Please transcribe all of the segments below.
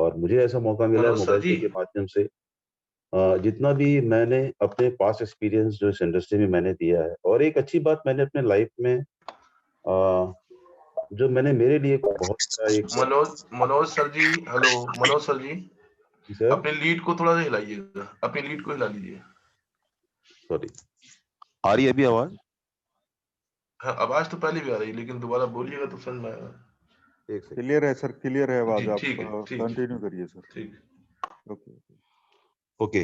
और मुझे ऐसा मौका मिला है मनोज सर मोबाइल जी। पे के माध्यम से जितना भी मैंने अपने पास्ट एक्सपीरियंस जो इस इंडस्ट्री में मैंने दिया है, और एक अच्छी बात मैंने अपने लाइफ में जो मैंने मेरे लिए एक बहुत बड़ा एक मनोज मनोज सर जी, हेलो मनोज सर जी, जी सर, अपनी लीड को थोड़ा सा हिलाइएगा, अपनी लीड को हिला लीजिए। सॉरी, आ रही है अभी आवाज? हाँ, आवाज तो पहले भी आ रही है, लेकिन दोबारा बोलिएगा तो समझ में आएगा। एक सेकंड। क्लियर है सर, क्लियर है आवाज। जी आप ठीक है, ठीक कंटिन्यू करिए सर। ठीक। ओके। ओके।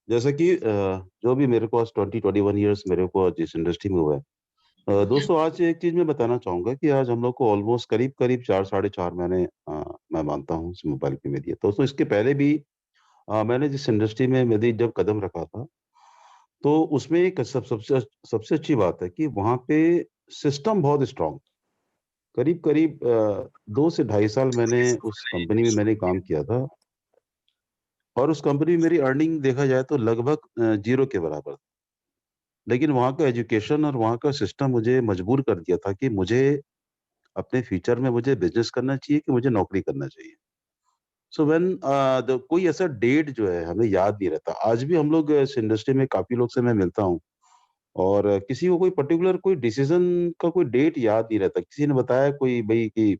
जैसा कि जो भी मेरे पास 20-21 ईयर्स मेरे को जिस इंडस्ट्री में हुआ है, दोस्तों आज एक चीज मैं बताना चाहूंगा कि आज हम लोग को ऑलमोस्ट करीब करीब 4 साढ़े 4 महीने मैं मानता हूँ इस मोबाइल पे में दिया। दोस्तों इसके पहले भी मैंने जिस इंडस्ट्री में मैंने जब कदम रखा था, तो उसमें एक सबसे सबसे अच्छी बात है कि वहाँ पे सिस्टम बहुत स्ट्रांग, करीब करीब 2 से ढाई साल मैंने उस कंपनी में मैंने काम किया था, और उस कंपनी में मेरी अर्निंग देखा जाए तो लगभग जीरो के बराबर। लेकिन वहाँ का एजुकेशन और वहाँ का सिस्टम मुझे मजबूर कर दिया था कि मुझे अपने फ्यूचर में मुझे बिजनेस करना चाहिए कि मुझे नौकरी करना चाहिए। सो व्हेन कोई ऐसा डेट जो है हमें याद नहीं रहता। आज भी हम लोग इस इंडस्ट्री में काफी लोग से मैं मिलता हूँ, और किसी को कोई पर्टिकुलर कोई डिसीजन का कोई डेट याद नहीं रहता। किसी ने बताया कोई भाई कि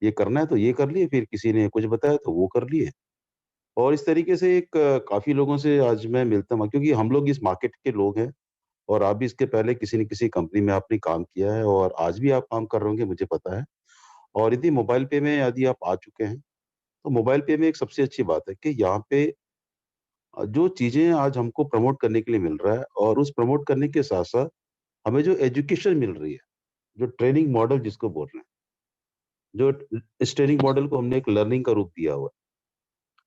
ये करना है तो ये कर लिए, फिर किसी ने कुछ बताया तो वो कर लिए। और इस तरीके से एक काफी लोगों से आज मैं मिलता हूँ, क्योंकि हम लोग इस मार्केट के लोग हैं, और आप भी इसके पहले किसी न किसी कंपनी में आपने काम किया है, और आज भी आप काम कर रहे होंगे मुझे पता है। और यदि मोबाइल पे में यदि आप आ चुके हैं, तो मोबाइल पे में एक सबसे अच्छी बात है कि यहाँ पे जो चीज़ें आज हमको प्रमोट करने के लिए मिल रहा है, और उस प्रमोट करने के साथ-साथ हमें जो एजुकेशन मिल रही है, जो ट्रेनिंग मॉडल जिसको बोल रहे हैं, जो इस ट्रेनिंग मॉडल को हमने एक लर्निंग का रूप दिया हुआ है।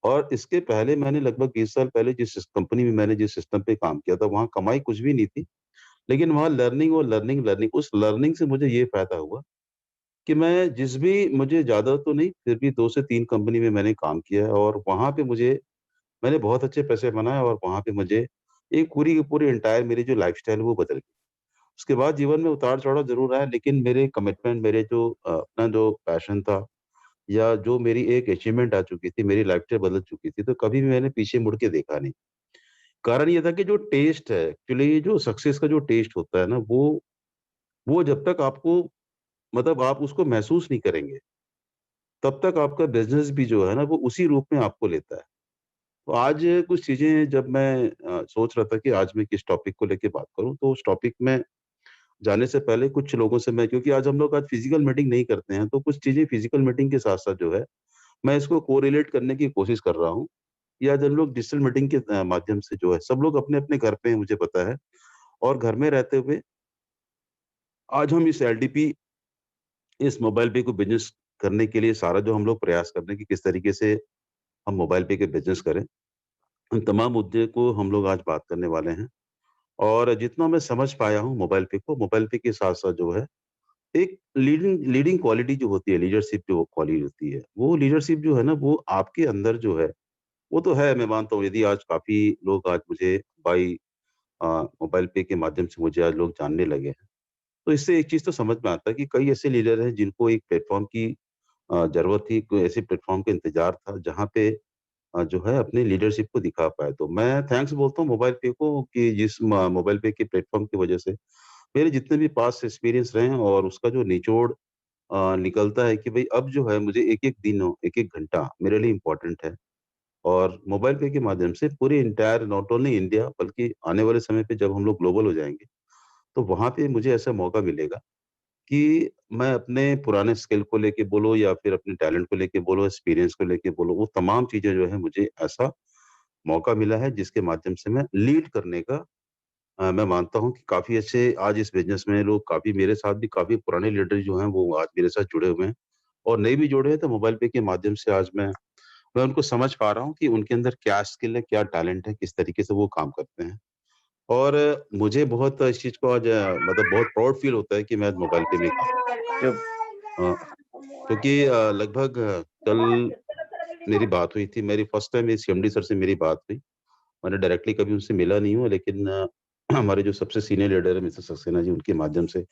और इसके पहले मैंने लगभग 20 साल पहले जिस कंपनी में मैंने जिस सिस्टम पे काम किया था, वहाँ कमाई कुछ भी नहीं थी। लेकिन वहाँ लर्निंग और लर्निंग, लर्निंग, उस लर्निंग से मुझे ये फ़ायदा हुआ कि मैं जिस भी मुझे ज़्यादा तो नहीं, फिर भी 2 से 3 कंपनी में मैंने काम किया है, और वहाँ पे मैंने बहुत अच्छे पैसे बनाए, और वहाँ पे मुझे एक पूरी की पूरी एंटायर मेरी जो लाइफ़स्टाइल है वो बदल गई। उसके बाद जीवन में उतार-चढ़ाव ज़रूर आया, लेकिन मेरे कमिटमेंट, मेरे जो अपना जो पैशन था, या जो मेरी एक अचीवमेंट आ चुकी थी, मेरी लाइफ़स्टाइल बदल चुकी थी, तो कभी भी मैंने पीछे मुड़ के देखा नहीं। कारण ये था कि जो टेस्ट है, एक्चुअली जो सक्सेस का जो टेस्ट होता है ना, वो जब तक आपको, मतलब आप उसको महसूस नहीं करेंगे, तब तक आपका बिज़नेस भी जो है ना, वो उसी रूप में आपको लेता है। तो आज कुछ चीज़ें जब मैं सोच रहा था कि आज मैं किस टॉपिक को लेके बात करूँ, तो उस टॉपिक में जाने से पहले कुछ लोगों से मैं, क्योंकि आज हम लोग आज फिज़िकल मीटिंग नहीं करते हैं, तो कुछ चीज़ें फिज़िकल मीटिंग के साथ-साथ जो है, मैं इसको कोरिलेट करने की कोशिश कर रहा हूँ। या जब लोग डिजिटल मीटिंग के माध्यम से जो है, सब लोग अपने-अपने घर पे हैं मुझे पता है, और घर में रहते हुए आज हम इस एलडीपी, इस मोबाइल पे को बिज़नेस करने के लिए सारा जो हम लोग प्रयास कर रहे हैं कि किस तरीके से हम मोबाइल पे के बिज़नेस करें, उन तमाम मुद्दे को हम लोग आज बात करने वाले हैं। और जितना मैं समझ पाया हूँ मोबाइल पे को, मोबाइल पे के साथ-साथ जो है, एक लीडिंग लीडिंग क्वालिटी जो होती है, लीडरशिप जो क्वालिटी होती है, वो लीडरशिप जो है ना, वो आपके अंदर जो है, वो तो है, मैं मानता हूँ। यदि आज काफ़ी लोग आज मुझे बाई मोबाइल पे के माध्यम से मुझे आज लोग जानने लगे हैं। तो इससे एक चीज़ तो समझ में आता है कि कई ऐसे लीडर हैं जिनको एक प्लेटफ़ॉर्म की ज़रूरत थी, कोई ऐसे प्लेटफ़ॉर्म का इंतज़ार था जहाँ पे जो है अपनी लीडरशिप को दिखा पाए। तो मैं थैंक्स बोलता हूँ मोबाइल पे को कि जिस म मोबाइल पे के प्लेटफ़ॉर्म की वजह से मेरे जितने भी पास्ट एक्सपीरियंस रहे हैं, और उसका जो निचोड़ निकलता है कि भई अब जो है मुझे एक-एक दिन और एक-एक घंटा मेरे लिए इम्पोर्टेंट है। और मोबाइल पे के माध्यम से पूरी एंटायर नॉट ओनली इंडिया, बल्कि आने वाले समय पे जब हम लोग ग्लोबल हो जाएँगे, तो वहाँ पे मुझे ऐसा मौका मिलेगा कि मैं अपने पुराने स्किल को लेके बोलो, या फिर अपने टैलेंट को लेके बोलो, एक्सपीरियंस को लेके बोलो, वो तमाम चीज़ें जो है मुझे ऐसा मौका मिला है जिसके माध्यम से मैं लीड करने का मैं मानता हूँ कि काफ़ी अच्छे आज इस बिज़नेस में लोग, काफ़ी मेरे साथ भी काफ़ी पुराने लीडर जो हैं वो आज मेरे साथ जुड़े हुए हैं, और नए भी जुड़े हैं। तो मोबाइल पे के माध्यम से आज मैं उनको समझ पा रहा हूँ कि उनके अंदर क्या स्किल है, क्या टैलेंट है, किस तरीके से वो काम करते हैं। और मुझे बहुत इस चीज़ को आज मतलब बहुत प्राउड फ़ील होता है कि मैं मोबाइल पे में काम जब अ, क्योंकि लगभग कल मेरी बात हुई थी, मेरी फर्स्ट टाइम इस एमडी सर से मेरी बात हुई। मैंने डायरेक्टली कभी उनसे मिला नहीं हूँ, लेकिन हमारे जो सबसे सीनियर लीडर है मिस्टर सक्सेना जी, उनके माध्यम से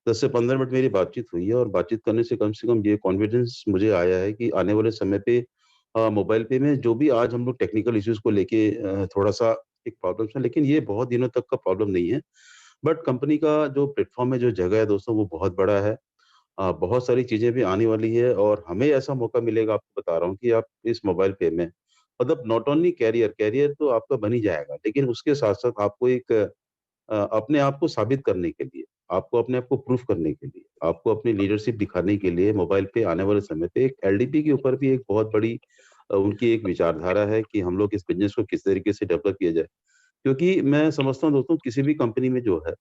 10 से 15 मिनट मेरी बातचीत हुई है और बातचीत करने से कम ये कॉन्फिडेंस मुझे आया है कि आने वाले समय पे मोबाइल पे में जो भी आज हम लोग टेक्निकल इश्यूज़ को लेके थोड़ा-सा एक प्रॉब्लम्स है, लेकिन ये बहुत दिनों तक का प्रॉब्लम नहीं है। बट कंपनी का जो प्लेटफ़ॉर्म है, जो जगह है दोस्तों, वो बहुत बड़ा है। बहुत सारी चीज़ें भी आने वाली है और हमें ऐसा मौका मिलेगा, आपको बता रहा हूँ, कि आप इस मोबाइल पे में मतलब नॉट ओनली करियर तो आपका बन ही जाएगा, लेकिन उसके साथ-साथ आपको एक अपने आप को साबित करने के लिए, आपको अपने आप को प्रूफ करने के लिए, आपको अपनी लीडरशिप दिखाने के लिए मोबाइल पे आने वाले समय पे एक एलडीपी के ऊपर भी एक बहुत बड़ी उनकी एक विचारधारा है कि हम लोग इस बिज़नेस को किस तरीके से डेवलप किया जाए। क्योंकि मैं समझता हूँ दोस्तों, किसी भी कंपनी में जो है,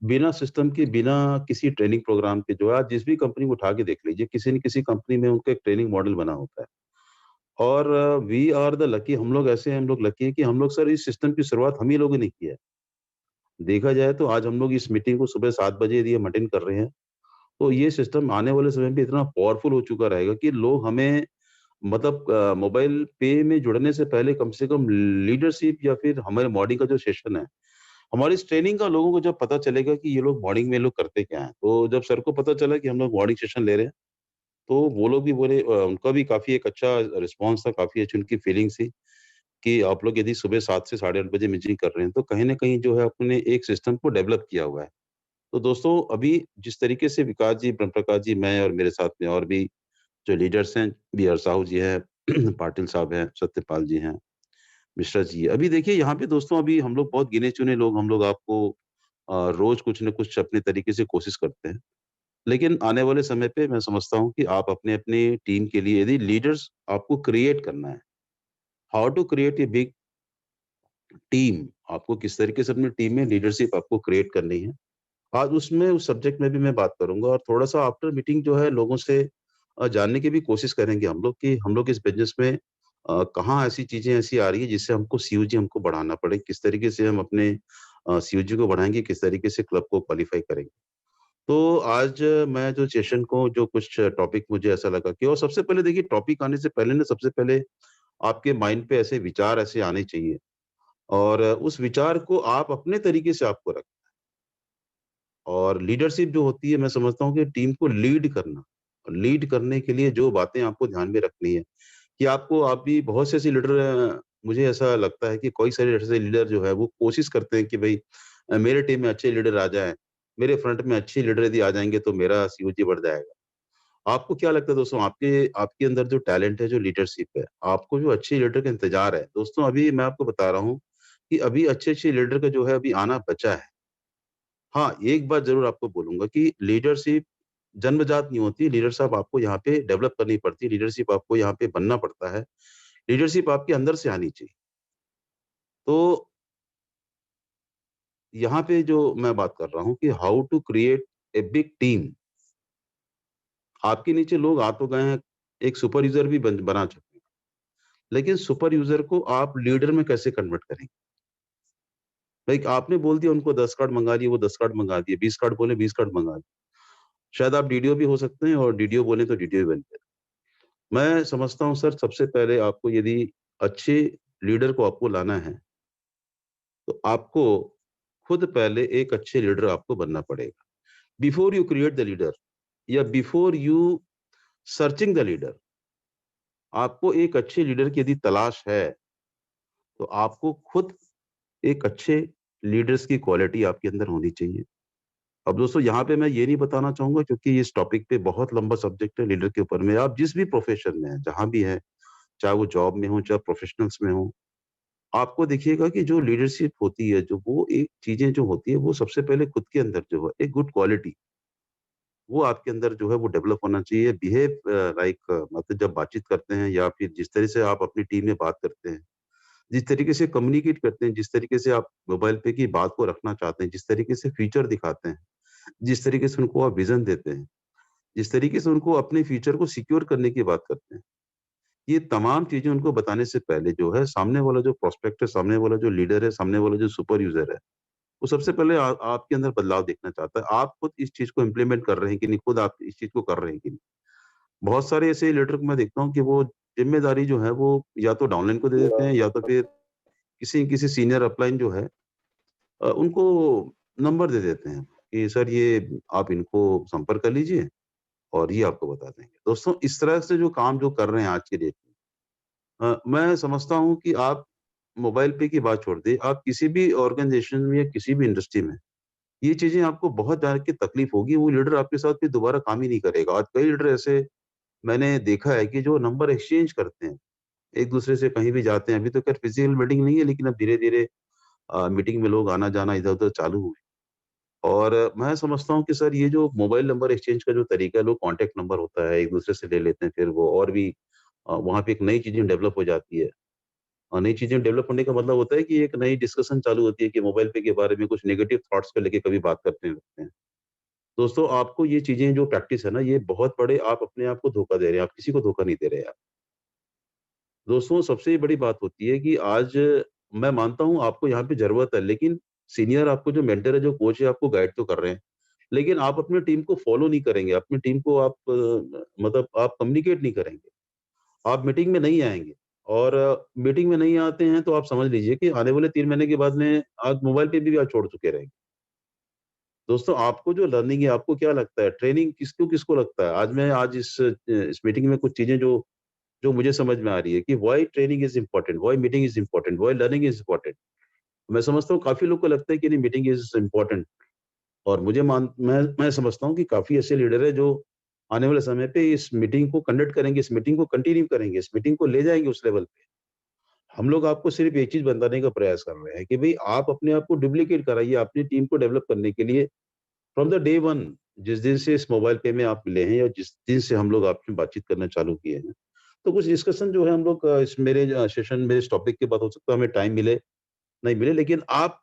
बिना सिस्टम के, बिना किसी ट्रेनिंग प्रोग्राम के, जो है आज जिस भी कंपनी को उठा के देख लीजिए, किसी न किसी कंपनी में उनका एक ट्रेनिंग मॉडल बना होता है। और वी आर द लकी, हम लोग ऐसे हैं, हम लोग लकी हैं कि हम लोग सर इस सिस्टम की शुरुआत हम ही लोगों ने की है। देखा जाए तो आज हम लोग इस मीटिंग को सुबह 7 बजे यदि हम अटेंड कर रहे हैं, तो ये सिस्टम आने वाले समय में इतना पावरफुल हो चुका रहेगा कि लोग हमें मतलब मोबाइल पे में जुड़ने से कम लीडरशिप या फिर हमारे मॉर्निंग का जो सेशन है, हमारी इस ट्रेनिंग का लोगों को जब पता चलेगा कि ये लोग मॉर्निंग में लोग करते क्या हैं, तो जब सर को पता चला कि हम लोग मॉर्निंग सेशन ले रहे हैं, तो वो लोग भी बोले, उनका भी काफ़ी एक अच्छा रिस्पॉन्स था, काफ़ी अच्छी उनकी फीलिंग्स थी कि आप लोग यदि सुबह 7 से साढ़े 8 बजे मीटिंग कर रहे हैं, तो कहीं न कहीं जो है आपने एक सिस्टम को डेवलप किया हुआ है। तो दोस्तों, अभी जिस तरीके से विकास जी, ब्रह्मप्रकाश जी, मैं और मेरे साथ में और भी जो लीडर्स हैं, बी.आर. साहू जी हैं, पाटिल साहब हैं, सत्यपाल जी हैं, मिश्रा जी हैं। अभी देखिए यहाँ पे दोस्तों, अभी हम लोग बहुत गिने-चुने लोग, हम लोग आपको रोज़ कुछ न कुछ अपने तरीके से कोशिश करते हैं। लेकिन आने वाले समय पे मैं समझता हूँ कि आप अपने-अपने टीम के लिए यदि लीडर्स आपको क्रिएट करना है, how to create a big team, आपको किस तरीके से अपनी टीम में लीडरशिप आपको क्रिएट करनी है। आज उसमें उस सब्जेक्ट में भी मैं बात करूँगा और थोड़ा-सा आफ्टर मीटिंग जो है लोगों से जानने की भी कोशिश करेंगे हम लोग कि हम लोग इस बिज़नेस में कहाँ ऐसी चीज़ें ऐसी आ रही है जिससे हमको सीओजी हमको बढ़ाना पड़े, किस तरीके से हम अपने सीओजी को बढ़ाएँगे, किस तरीके से क्लब को क्वालीफाई करेंगे। तो आज मैं जो सेशन को जो कुछ टॉपिक मुझे ऐसा लगा कि, और सबसे पहले देखिए, टॉपिक आने से पहले ना, सबसे पहले आपके माइंड पे ऐसे विचार ऐसे आने चाहिए और उस विचार को आप अपने तरीके से आपको रख, और लीडरशिप जो होती है, मैं समझता हूँ कि टीम को लीड करना, और लीड करने के लिए जो बातें आपको ध्यान में रखनी है कि आपको, आप भी बहुत से ऐसे लीडर मुझे ऐसा लगता है कि कोई सारे ऐसे लीडर जो है वो कोशिश करते हैं कि भाई मेरे टीम में अच्छे लीडर आ जाएँ, मेरे फ्रंट में अच्छे लीडर यदि आ जाएँगे तो मेरा सीओजी बढ़ जाएगा। आपको क्या लगता है दोस्तों, आपके आपके अंदर जो टैलेंट है, जो लीडरशिप है, आपको जो अच्छे लीडर का इंतज़ार है, दोस्तों अभी मैं आपको बता रहा हूँ कि अभी अच्छे-अच्छे लीडर का जो है अभी आना बचा है। हाँ, एक बात ज़रूर आपको बोलूँगा कि लीडरशिप जन्मजात नहीं होती, लीडरशिप आपको यहाँ पे डेवलप करनी पड़ती है, लीडरशिप आपको यहाँ पे बनना पड़ता है, लीडरशिप आपके अंदर से आनी चाहिए। तो यहाँ पे जो मैं बात कर रहा हूँ कि how to create a big team, आपके नीचे लोग आ तो गए हैं, एक सुपर यूज़र भी बना चुके हैं, लेकिन सुपर यूज़र को आप लीडर में कैसे कन्वर्ट करेंगे? लाइक आपने बोल दिया उनको 10 कार्ड मँगा लिए, वो 10 कार्ड मँगा दिए, 20 कार्ड बोले 20 कार्ड मँगा दिए। शायद आप डीडीओ भी हो सकते हैं और डीडीओ बोले तो डीडीओ भी बन गए। मैं समझता हूँ सर, सबसे पहले आपको यदि अच्छे लीडर को आपको लाना है, तो आपको खुद पहले एक अच्छे लीडर आपको बनना पड़ेगा। Before you create the leader या before you searching the leader, आपको एक अच्छे लीडर की यदि तलाश है, तो आपको खुद एक अच्छे लीडर्स की क्वालिटी आपके अंदर होनी चाहिए। अब दोस्तों यहाँ पे मैं ये नहीं बताना चाहूँगा, क्योंकि इस टॉपिक पे बहुत लंबा सब्जेक्ट है लीडर के ऊपर में। आप जिस भी प्रोफ़ेशन में हैं, जहाँ भी हैं, चाहे वो जॉब में हो, चाहे प्रोफ़ेशनल्स में हो, आपको देखिएगा कि जो लीडरशिप होती है, जो वो एक चीज़ें जो होती है, वो सबसे पहले खुद के अंदर जो है, एक गुड क्वालिटी, वो आपके अंदर जो है वो डेवलप होना चाहिए। बिहेव लाइक, मतलब जब बातचीत करते हैं या फिर जिस तरह से आप अपनी टीम में बात करते हैं, जिस तरीके से कम्युनिकेट करते हैं, जिस तरीके से आप मोबाइल पे की बात को रखना चाहते हैं, जिस तरीके से फीचर दिखाते हैं, जिस तरीके से उनको आप विज़न देते हैं, जिस तरीके से उनको अपने फ्यूचर को सिक्योर करने की बात करते हैं, ये तमाम चीज़ें उनको बताने से पहले जो है, सामने वाला जो प्रोस्पेक्ट है, सामने वाला जो लीडर है, सामने वाला जो सुपर यूज़र है, वो सबसे पहले आपके अंदर बदलाव देखना चाहता है। आप खुद इस चीज़ को इम्प्लीमेंट कर रहे हैं कि नहीं, खुद आप इस चीज़ को कर रहे हैं कि नहीं। बहुत सारे ऐसे लीडर को मैं देखता हूँ कि वो ज़िम्मेदारी जो है वो या तो डाउनलाइन को दे देते हैं, या तो फिर किसी किसी सीनियर अपलाइन जो है उनको नंबर दे देते हैं कि सर ये आप इनको संपर्क कर लीजिए और ये आपको बता देंगे। दोस्तों इस तरह से जो काम जो कर रहे हैं आज की डेट में, मैं समझता हूँ कि आप मोबाइल पे की बात छोड़ दें, आप किसी भी ऑर्गेनाइजेशन में या किसी भी इंडस्ट्री में ये चीज़ें आपको बहुत ज़्यादा की तकलीफ होगी, वो लीडर आपके साथ फिर दोबारा काम ही नहीं करेगा। आज कई लीडर ऐसे मैंने देखा है कि जो नंबर एक्सचेंज करते हैं, एक-दूसरे से कहीं भी जाते हैं, अभी तो खैर फिजिकल मीटिंग नहीं है लेकिन अब धीरे-धीरे मीटिंग में लोग आना-जाना इधर-उधर चालू हुए। और मैं समझता हूँ कि सर ये जो मोबाइल नंबर एक्सचेंज का जो तरीका है, लोग कॉन्टैक्ट नंबर होता है, एक-दूसरे से ले लेते हैं, फिर वो और भी वहाँ पे एक नई चीज़ें डेवलप हो जाती है। और नई चीज़ें डेवलप होने का मतलब होता है कि एक नई डिस्कशन चालू होती है कि मोबाइल पे के बारे में कुछ नेगेटिव थॉट्स को लेके कभी बात करने लगते हैं। दोस्तों आपको ये चीज़ें जो प्रैक्टिस है ना, ये बहुत बड़े आप अपने आप को धोखा दे रहे हैं, आप किसी को धोखा नहीं दे रहे हैं आप। दोस्तों सबसे बड़ी बात होती है कि आज मैं मानता हूँ आपको यहाँ पे ज़रूरत है, लेकिन सीनियर आपको जो मेंटर है, जो कोच है, आपको गाइड तो कर रहे हैं। लेकिन आप अपनी टीम को फ़ॉलो नहीं करेंगे, अपनी टीम को आप मतलब आप कम्युनिकेट नहीं करेंगे। आप मीटिंग में नहीं आएँगे और मीटिंग में नहीं आते हैं तो आप समझ लीजिए कि आने वाले 3 महीने के बाद में आप मोबाइल पे भी आप छोड़ चुके रहेंगे। दोस्तों आपको जो लर्निंग है, आपको क्या लगता है ट्रेनिंग किसको लगता है? आज इस मीटिंग में कुछ चीज़ें जो जो मुझे समझ में आ रही है कि why training is important, why meeting is important, why learning is important. मैं समझता हूँ काफ़ी लोग को लगता है कि नहीं मीटिंग इज़ इम्पोर्टेंट और मैं समझता हूँ कि काफ़ी ऐसे लीडर हैं जो आने वाले समय पे इस मीटिंग को कंडक्ट करेंगे, इस मीटिंग को कंटिन्यू करेंगे, इस मीटिंग को ले जाएँगे उस लेवल पे। हम लोग आपको सिर्फ़ एक चीज़ बताने का प्रयास कर रहे हैं कि भई आप अपने आप को डुप्लीकेट कराइए, अपनी टीम को डेवलप करने के लिए फ्रॉम द डे वन जिस दिन से इस मोबाइल पे में आप मिले हैं या जिस दिन से हम लोग आपसे बातचीत करना चालू किए हैं, तो कुछ डिस्कशन जो है हम लोग इस मेरे सेशन में इस टॉपिक के बाद हो सकता है हमें टाइम मिले, नहीं मिले लेकिन आप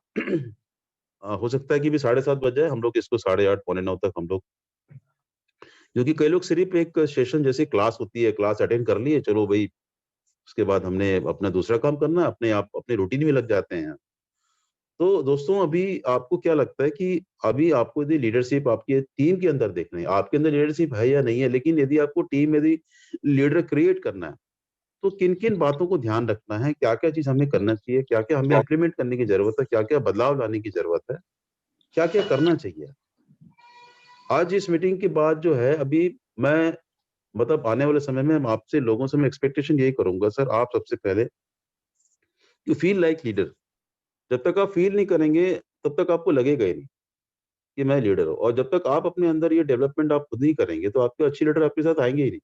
हो सकता है कि भी 7:30 बज जाए, हम लोग इसको 8:30 पौने 9 तक हम लोग क्योंकि कई लोग सिर्फ़ एक सेशन जैसे क्लास होती है, क्लास अटेंड कर लिए, चलो भई उसके बाद हमने अपना दूसरा काम करना है, अपने आप अपने रूटीन में लग जाते हैं। तो दोस्तों अभी आपको क्या लगता है कि अभी आपको यदि लीडरशिप आपकी टीम के अंदर देखना है, आपके अंदर लीडरशिप है या नहीं है, लेकिन यदि आपको टीम में यदि लीडर क्रिएट करना है, तो किन-किन बातों को ध्यान रखना है? क्या-क्या चीज़ हमें करना चाहिए? क्या-क्या हमें इम्प्लीमेंट करने की ज़रूरत है? क्या-क्या बदलाव लाने की ज़रूरत है? क्या-क्या करना चाहिए? आज इस मीटिंग के बाद जो है अभी मैं मतलब आने वाले समय में आपसे लोगों से मैं एक्सपेक्टेशन यही करूँगा सर आप सबसे पहले यू फील लाइक लीडर। जब तक आप फील नहीं करेंगे, तब तक आपको लगेगा ही नहीं कि मैं लीडर हूँ और जब तक आप अपने अंदर ये डेवलपमेंट आप खुद नहीं करेंगे, तो आपके अच्छे लीडर आपके साथ आएँगे ही नहीं।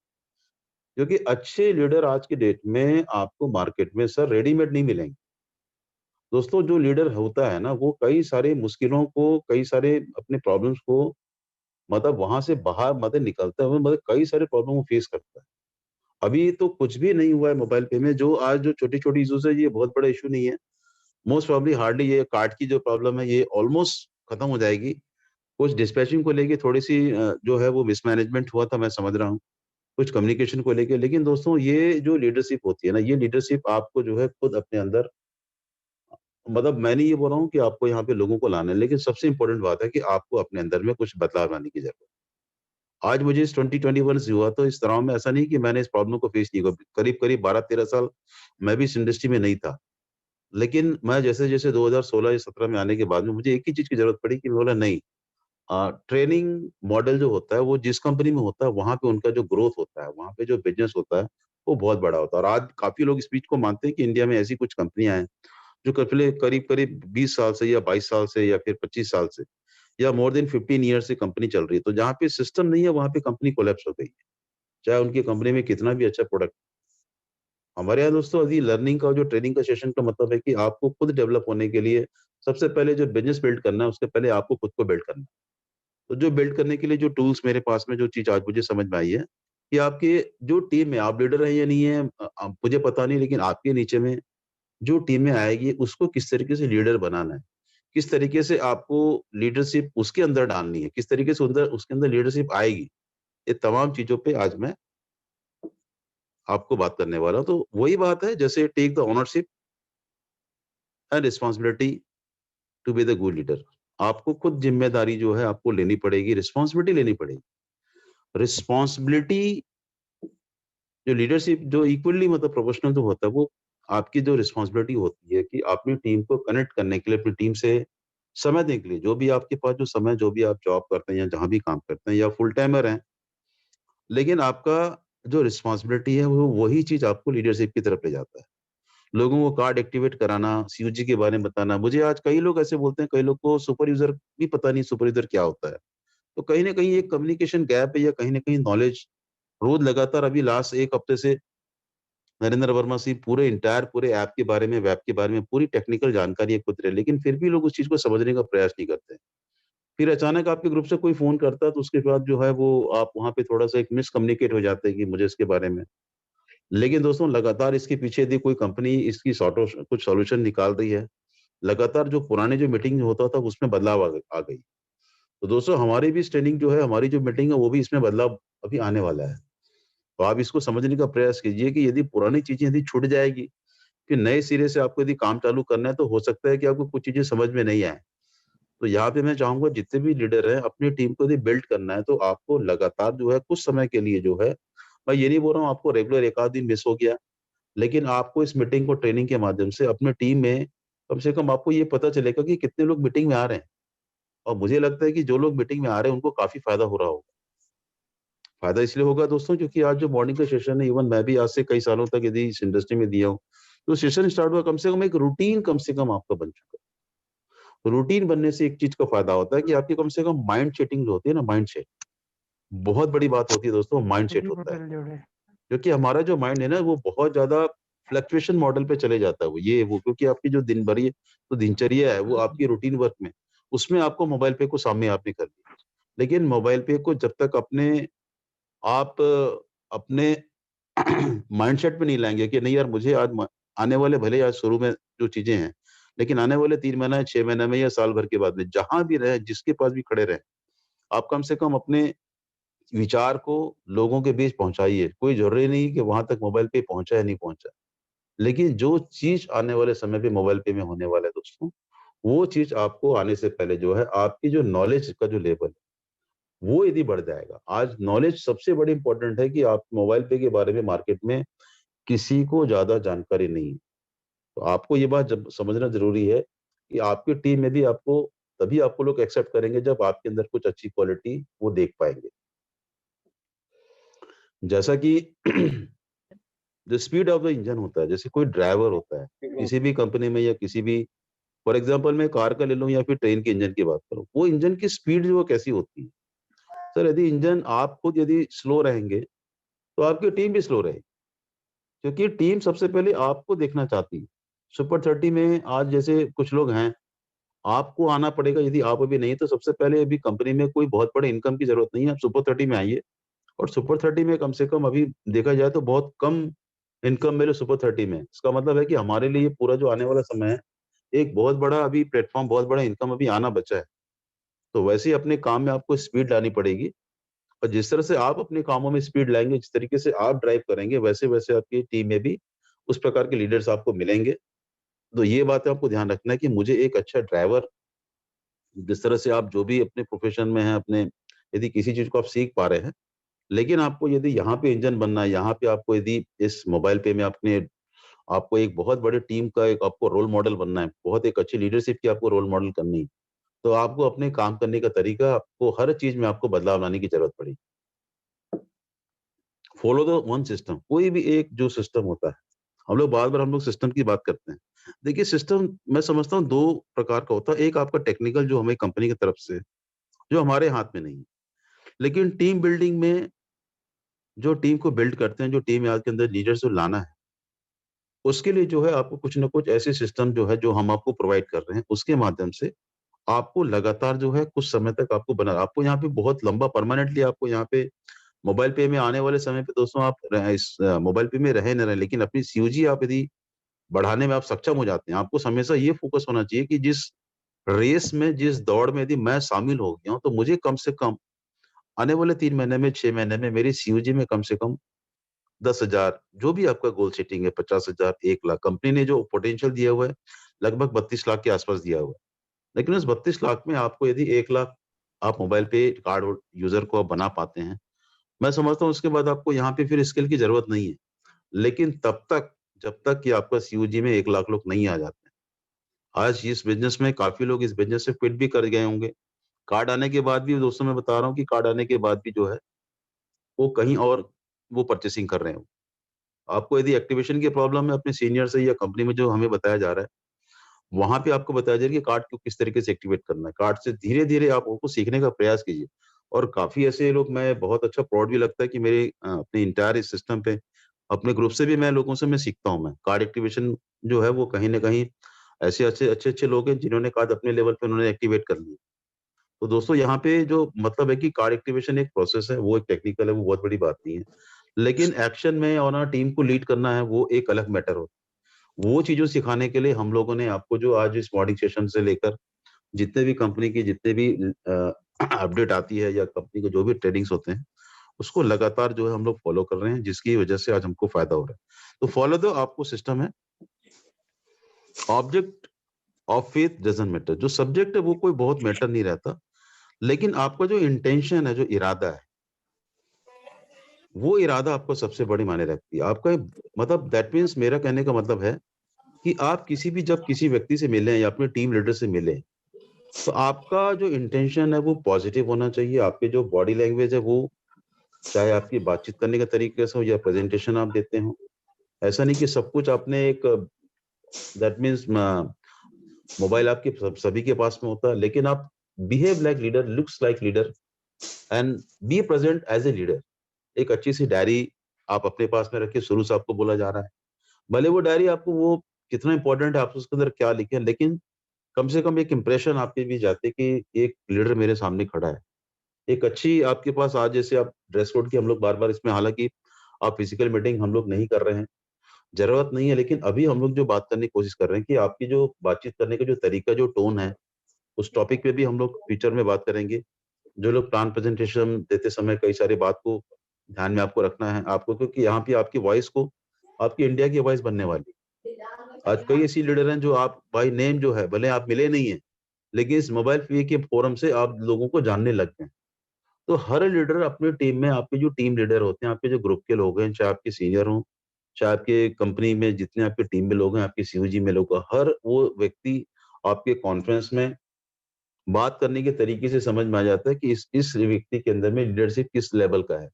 क्योंकि अच्छे लीडर आज की डेट में आपको मार्केट में सर रेडीमेड नहीं मिलेंगे। दोस्तों जो लीडर होता है ना, वो कई सारे मुश्किलों को, कई सारे अपने प्रॉब्लम्स को मतलब वहाँ से बाहर मतलब निकलते हुए मतलब कई सारे प्रॉब्लम वो फेस करता है। अभी तो कुछ भी नहीं हुआ है मोबाइल पे में, जो आज जो छोटी-छोटी इश्यूज़ है, ये बहुत बड़ा इश्यू नहीं है। मोस्ट प्रोबेबली हार्डली ये कार्ड की जो प्रॉब्लम है, ये ऑलमोस्ट खत्म हो जाएगी। कुछ डिस्पैचिंग को लेके थोड़ी-सी जो है वो मिसमैनेजमेंट हुआ था, मैं समझ रहा हूँ। कुछ कम्युनिकेशन को लेके, लेकिन दोस्तों ये जो लीडरशिप होती है ना, ये लीडरशिप आपको जो है खुद अपने अंदर मतलब मैं नहीं ये बोल रहा हूँ कि आपको यहाँ पे लोगों को लाना है, लेकिन सबसे इम्पोर्टेंट बात है कि आपको अपने अंदर में कुछ बदलाव लाने की ज़रूरत है। आज मुझे इस 2021 से हुआ तो इस तरह में ऐसा नहीं कि मैंने इस प्रॉब्लम को फेस नहीं किया। करीब-करीब 12-13 साल मैं भी इस इंडस्ट्री में नहीं था। लेकिन मैं जैसे-जैसे 2016 या 17 में आने के बाद में मुझे एक ही चीज़ की ज़रूरत पड़ी कि मैं बोला नहीं ट्रेनिंग मॉडल जो होता है वो जिस कंपनी में होता है वहाँ पे उनका जो ग्रोथ होता है, वहाँ पे जो बिज़नेस होता है, वो बहुत बड़ा होता है और आज काफ़ी लोग इस चीज़ को मानते हैं कि इंडिया में ऐसी कुछ कंपनियाँ हैं, जो पिछले करीब-करीब 20 साल से या 22 साल से या फिर 25 साल से या मोर देन 15 ईयर्स से कंपनी चल रही है। तो जहाँ पे सिस्टम नहीं है, वहाँ पे कंपनी कोलैप्स हो गई है। चाहे उनकी कंपनी में कितना भी अच्छा प्रोडक्ट हमारे यहाँ दोस्तों अभी लर्निंग का जो ट्रेनिंग का सेशन का मतलब है कि आपको खुद डेवलप होने के लिए सबसे पहले जो बिज़नेस बिल्ड करना है, उसके पहले आपको खुद को बिल्ड करना है। तो जो बिल्ड करने के लिए जो टूल्स मेरे पास में जो चीज़ आज मुझे समझ में आई है, कि आपके जो टीम में आप लीडर हैं या नहीं हैं मुझे पता नहीं लेकिन आपके नीचे में जो टीम में आएगी उसको किस तरीके से लीडर बनाना है। किस तरीके से आपको लीडरशिप उसके अंदर डालनी है, किस तरीके से अंदर उसके अंदर लीडरशिप आएगी। ये तमाम चीज़ों पे आज मैं आपको बात करने वाला हूँ। तो वही बात है जैसे take the ownership and responsibility to be the good leader. आपको खुद ज़िम्मेदारी जो है आपको लेनी पड़ेगी, रिस्पांसिबिलिटी लेनी पड़ेगी। रिस्पांसिबिलिटी जो लीडरशिप जो इक्वली मतलब प्रोफेशनल जो होता है वो आपकी जो रिस्पांसिबिलिटी होती है कि अपनी टीम को कनेक्ट करने के लिए अपनी टीम से समय देने के लिए, जो भी आपके पास जो समय, जो भी आप जॉब करते हैं या जहाँ भी काम करते हैं या फुल टाइमर हैं, लेकिन आपका जो रिस्पॉन्सिबिलिटी है वो वही चीज़ आपको लीडरशिप की तरफ ले जाता है। लोगों को कार्ड एक्टिवेट कराना, सीयूजी के बारे में बताना। मुझे आज कई लोग ऐसे बोलते हैं, कई लोग को सुपर यूज़र भी पता नहीं सुपर यूज़र क्या होता है। तो कहीं न कहीं एक कम्युनिकेशन गैप है या कहीं न कहीं नॉलेज रोज़ लगातार अभी लास्ट 1 हफ्ते से नरेंद्र वर्मा सिंह पूरे एंटायर पूरे ऐप के बारे में, वेब के बारे में पूरी टेक्निकल जानकारी है खुद रहे, लेकिन फिर भी लोग उस चीज़ को समझने का प्रयास नहीं करते। फिर अचानक आपके ग्रुप से कोई फ़ोन करता है तो उसके बाद जो है वो आप वहाँ पे थोड़ा-सा एक मिसकम्युनिकेट हो जाते हैं कि मुझे इसके बारे में। लेकिन दोस्तों लगातार इसके पीछे यदि कोई कंपनी इसकी सॉर्ट ऑफ कुछ सॉल्यूशन निकाल रही है, लगातार जो पुराने जो मीटिंग होता था उसमें बदलाव आ गई। तो दोस्तों हमारी भी ट्रेनिंग जो है, हमारी जो मीटिंग है वो भी इसमें बदलाव अभी आने वाला है। तो आप इसको समझने का प्रयास कीजिए कि यदि पुरानी चीज़ें यदि छूट जाएगी, फिर नए सिरे से आपको यदि काम चालू करना है तो हो सकता है कि आपको कुछ चीज़ें समझ में नहीं आए। तो यहाँ पे मैं चाहूँगा जितने भी लीडर हैं अपनी टीम को यदि बिल्ड करना है तो आपको लगातार जो है कुछ समय के लिए जो है, मैं ये नहीं बोल रहा हूँ आपको रेगुलर 1 आध दिन मिस हो गया, लेकिन आपको इस मीटिंग को ट्रेनिंग के माध्यम से अपनी टीम में कम से कम आपको ये पता चलेगा कि कितने लोग मीटिंग में आ रहे हैं। और मुझे लगता है कि जो लोग मीटिंग में आ रहे हैं उनको काफ़ी फ़ायदा हो रहा होगा। फ़ायदा इसलिए होगा दोस्तों क्योंकि आज जो मॉर्निंग का सेशन है, इवन मैं भी आज से कई सालों तक यदि इस इंडस्ट्री में दिया हूँ, तो सेशन स्टार्ट हुआ कम से कम एक रूटीन कम से कम आपका बन चुका है। रूटीन बनने से एक चीज़ का फ़ायदा होता है कि आपकी कम से कम माइंड सेटिंग जो होती है ना, माइंड सेट, बहुत बड़ी बात होती है दोस्तों, माइंड सेट होता है। क्योंकि हमारा जो माइंड है ना वो बहुत ज़्यादा फ्लक्चुएशन मॉडल पे चले जाता है, वो ये वो क्योंकि आपकी जो दिन भरी तो दिनचर्या है वो आपकी रूटीन वर्क में, उसमें आपको मोबाइल पे को सामने आपने कर लिया। लेकिन मोबाइल पे को जब तक आप अपने माइंडसेट पे नहीं लाएँगे कि नहीं यार मुझे आज म आने वाले भले आज शुरू में जो चीज़ें हैं, लेकिन आने वाले 3 महीना, 6 महीने में या साल भर के बाद में जहाँ भी रहें, जिसके पास भी खड़े रहें, आप कम से कम अपने विचार को लोगों के बीच पहुँचाइए। कोई ज़रूरी नहीं कि वहाँ तक मोबाइल पे पहुँचा या नहीं पहुँचा। लेकिन जो चीज़ आने वाले समय पे मोबाइल पे में होने वाला है दोस्तों, वो चीज़ आपको आने से पहले जो है आपकी जो नॉलेज का जो लेवल है, वो यदि बढ़ जाएगा। आज नॉलेज सबसे बड़ी इम्पोर्टेंट है कि आप मोबाइल पे के बारे में मार्केट में किसी को ज़्यादा जानकारी नहीं है। तो आपको ये बात जब समझना ज़रूरी है कि आपकी टीम में भी आपको तभी आपको लोग एक्सेप्ट करेंगे जब आपके अंदर कुछ अच्छी क्वालिटी वो देख पाएँगे। जैसा कि जो स्पीड ऑफ द इंजन होता है, जैसे कोई ड्राइवर होता है, किसी भी कंपनी में या किसी भी फॉर एग्ज़ाम्पल मैं कार का ले लूँ या फिर ट्रेन के इंजन की बात करूँ, वो इंजन की स्पीड जो है कैसी होती है? सर यदि इंजन आप खुद यदि स्लो रहेंगे, तो आपकी टीम भी स्लो रहेगी, क्योंकि टीम सबसे पहले आपको देखना चाहती है। सुपर 30 में आज जैसे कुछ लोग हैं, आपको आना पड़ेगा यदि आप अभी नहीं तो सबसे पहले अभी कंपनी में कोई बहुत बड़े इनकम की ज़रूरत नहीं है, आप सुपर 30 में आइए और सुपर 30 में कम से कम अभी देखा जाए तो बहुत कम इनकम मेरे सुपर 30 में है। इसका मतलब है कि हमारे लिए पूरा जो आने वाला समय है, एक बहुत बड़ा अभी प्लेटफ़ॉर्म, बहुत बड़ा इनकम अभी आना बचा है। तो वैसे ही अपने काम में आपको स्पीड लानी पड़ेगी और जिस तरह से आप अपने कामों में स्पीड लाएँगे, जिस तरीके से आप ड्राइव करेंगे, वैसे-वैसे आपकी टीम में भी उस प्रकार के लीडर्स आपको मिलेंगे। तो ये बात आपको ध्यान रखना है कि मुझे एक अच्छा ड्राइवर जिस तरह से आप जो भी अपने प्रोफ़ेशन में हैं, अपने यदि किसी चीज़ को आप सीख पा रहे हैं, लेकिन आपको यदि यहाँ पे इंजन बनना है, यहाँ पे आपको यदि इस मोबाइल पे में अपने आपको एक बहुत बड़ी टीम का एक आपको रोल मॉडल बनना है, बहुत एक अच्छी लीडरशिप की आपको रोल मॉडल करनी है, तो आपको अपने काम करने का तरीका आपको हर चीज़ में आपको बदलाव लाने की ज़रूरत पड़ेगी। फॉलो द वन सिस्टम कोई भी एक जो सिस्टम होता है, हम लोग सिस्टम की बात करते हैं। देखिए सिस्टम मैं समझता हूँ 2 प्रकार का होता है, एक आपका टेक्निकल जो हमें कंपनी की तरफ से, जो हमारे हाथ में नहीं है। लेकिन टीम बिल्डिंग में जो टीम को बिल्ड करते हैं, जो टीम या के अंदर लीडर्स जो लाना है, उसके लिए जो है आपको कुछ न कुछ ऐसे सिस्टम जो है, जो हम आपको प्रोवाइड कर रहे हैं, उसके माध्यम से आपको लगातार जो है कुछ समय तक आपको बना आपको यहाँ पे बहुत लंबा परमानेंटली आपको यहाँ पे मोबाइल पे में आने वाले समय पे दोस्तों आप मोबाइल पे में रहे न रहें, लेकिन अपनी सीओजी आप यदि बढ़ाने में आप सक्षम हो जाते हैं, आपको हमेशा ये फ़ोकस होना चाहिए कि जिस रेस में, जिस दौड़ में यदि मैं शामिल हो गया हूँ, तो मुझे कम से कम आने वाले 3 महीने में, 6 महीने में मेरी सीओजी में कम से कम 10,000 जो भी आपका गोल सेटिंग है 50,000, 1 लाख कंपनी ने जो पोटेंशियल दिया हुआ है, लगभग 32 लाख के आस-पास दिया हुआ है। लेकिन उस 32 लाख में आपको यदि 1 लाख आप मोबाइल पे कार्ड होल्ड यूज़र को आप बना पाते हैं, मैं समझता हूँ उसके बाद आपको यहाँ पे फिर स्किल की ज़रूरत नहीं है। लेकिन तब तक, जब तक कि आपका सीओजी में 1 लाख लोग नहीं आ जाते हैं। आज इस बिजनेस में काफी लोग इस बिजनेस से क्विट भी कर गए होंगे। कार्ड आने के बाद भी दोस्तों मैं बता रहा हूँ कि कार्ड आने के बाद भी जो है वो कहीं और वो परचेसिंग कर रहे हो। आपको यदि एक्टिवेशन की प्रॉब्लम है अपने सीनियर से या कंपनी में जो हमें बताया जा रहा है, वहाँ पे आपको बताया जाएगा कि कार्ड को किस तरीके से एक्टिवेट करना है। कार्ड से धीरे-धीरे आप उसको सीखने का प्रयास कीजिए और काफ़ी ऐसे लोग मैं बहुत अच्छा प्राउड भी लगता है कि मेरे अपने एंटायर इस सिस्टम पे अपने ग्रुप से भी मैं लोगों से मैं सीखता हूँ मैं। कार्ड एक्टिवेशन जो है वो कहीं न कहीं ऐसे अच्छे-अच्छे लोग हैं जिन्होंने कार्ड अपने लेवल पे उन्होंने एक्टिवेट कर लिया। तो दोस्तों यहाँ पे जो मतलब है कि कार्ड एक्टिवेशन एक प्रोसेस है, वो एक टेक्निकल है, वो बहुत बड़ी बात नहीं है। लेकिन एक्शन में और ना टीम को लीड करना है वो एक अलग मैटर होता है। वो चीज़ों सिखाने के लिए हम लोगों ने आपको जो आज इस मॉर्निंग सेशन से लेकर जितने भी कंपनी की जितने भी अपडेट आती है या कंपनी के जो भी ट्रेडिंग्स होते हैं, उसको लगातार जो है हम लोग फॉलो कर रहे हैं, जिसकी वजह से आज हमको फ़ायदा हो रहा है। तो फॉलो द आपको सिस्टम है, object of faith doesn't matter. जो सब्जेक्ट है वो कोई बहुत मैटर नहीं रहता, लेकिन आपका जो इंटेंशन है, जो इरादा है, वो इरादा आपको सबसे बड़ी मायने रखती है। आपका मतलब दैट मीन्स मेरा कहने का मतलब है कि आप किसी भी जब किसी व्यक्ति से मिलें या अपने टीम लीडर से मिलें, तो आपका जो इंटेंशन है वो पॉजिटिव होना चाहिए। आपकी जो बॉडी लैंग्वेज है वो चाहे आपकी बातचीत करने के तरीके से हो या प्रेजेंटेशन आप देते हो। ऐसा नहीं कि सब कुछ आपने एक दैट मीन्स मोबाइल आपके सभी के पास में होता है, लेकिन आप behave like leader, looks like leader and be present as a leader. एक अच्छी सी डायरी आप अपने पास में रखिए, शुरू से आपको बोला जा रहा है। भले वो डायरी आपको वो कितना इंपॉर्टेंट है, आप उसके अंदर क्या लिखें, लेकिन कम से कम एक इंप्रेशन आपके भी जाते कि एक लीडर मेरे सामने खड़ा है। एक अच्छी आपके पास आज जैसे आप ड्रेस कोड की हम लोग बार-बार इसमें हालाँकि आप फिजिकल मीटिंग हम लोग नहीं कर रहे हैं, ज़रूरत नहीं है, लेकिन अभी हम लोग जो बात करने की कोशिश कर रहे हैं कि आपकी जो बातचीत करने का जो तरीका, जो टोन है, उस टॉपिक पे भी हम लोग फ्यूचर में बात करेंगे। जो लोग प्लान प्रेजेंटेशन देते समय कई सारी बात को ध्यान में आपको रखना है आपको, क्योंकि यहाँ पे आपकी वॉइस को आपकी इंडिया की वॉइस बनने वाली है। आज कई ऐसी लीडर हैं जो आप बाय नेम जो है, भले आप मिले नहीं हैं, लेकिन इस मोबाइल फ्री के फोरम से आप लोगों को जानने लग गए हैं। तो हर लीडर अपनी टीम में आपके जो टीम लीडर होते हैं, आपके जो ग्रुप के लोग हैं, चाहे आपके सीनियर हों, चाहे आपके कंपनी में जितने आपके टीम में लोग हैं, आपके सीओजी में लोग हैं, हर वो व्यक्ति आपके कॉन्फ्रेंस में बात करने के तरीके से समझ में आ जाता है कि इस व्यक्ति के अंदर में लीडरशिप किस लेवल का है।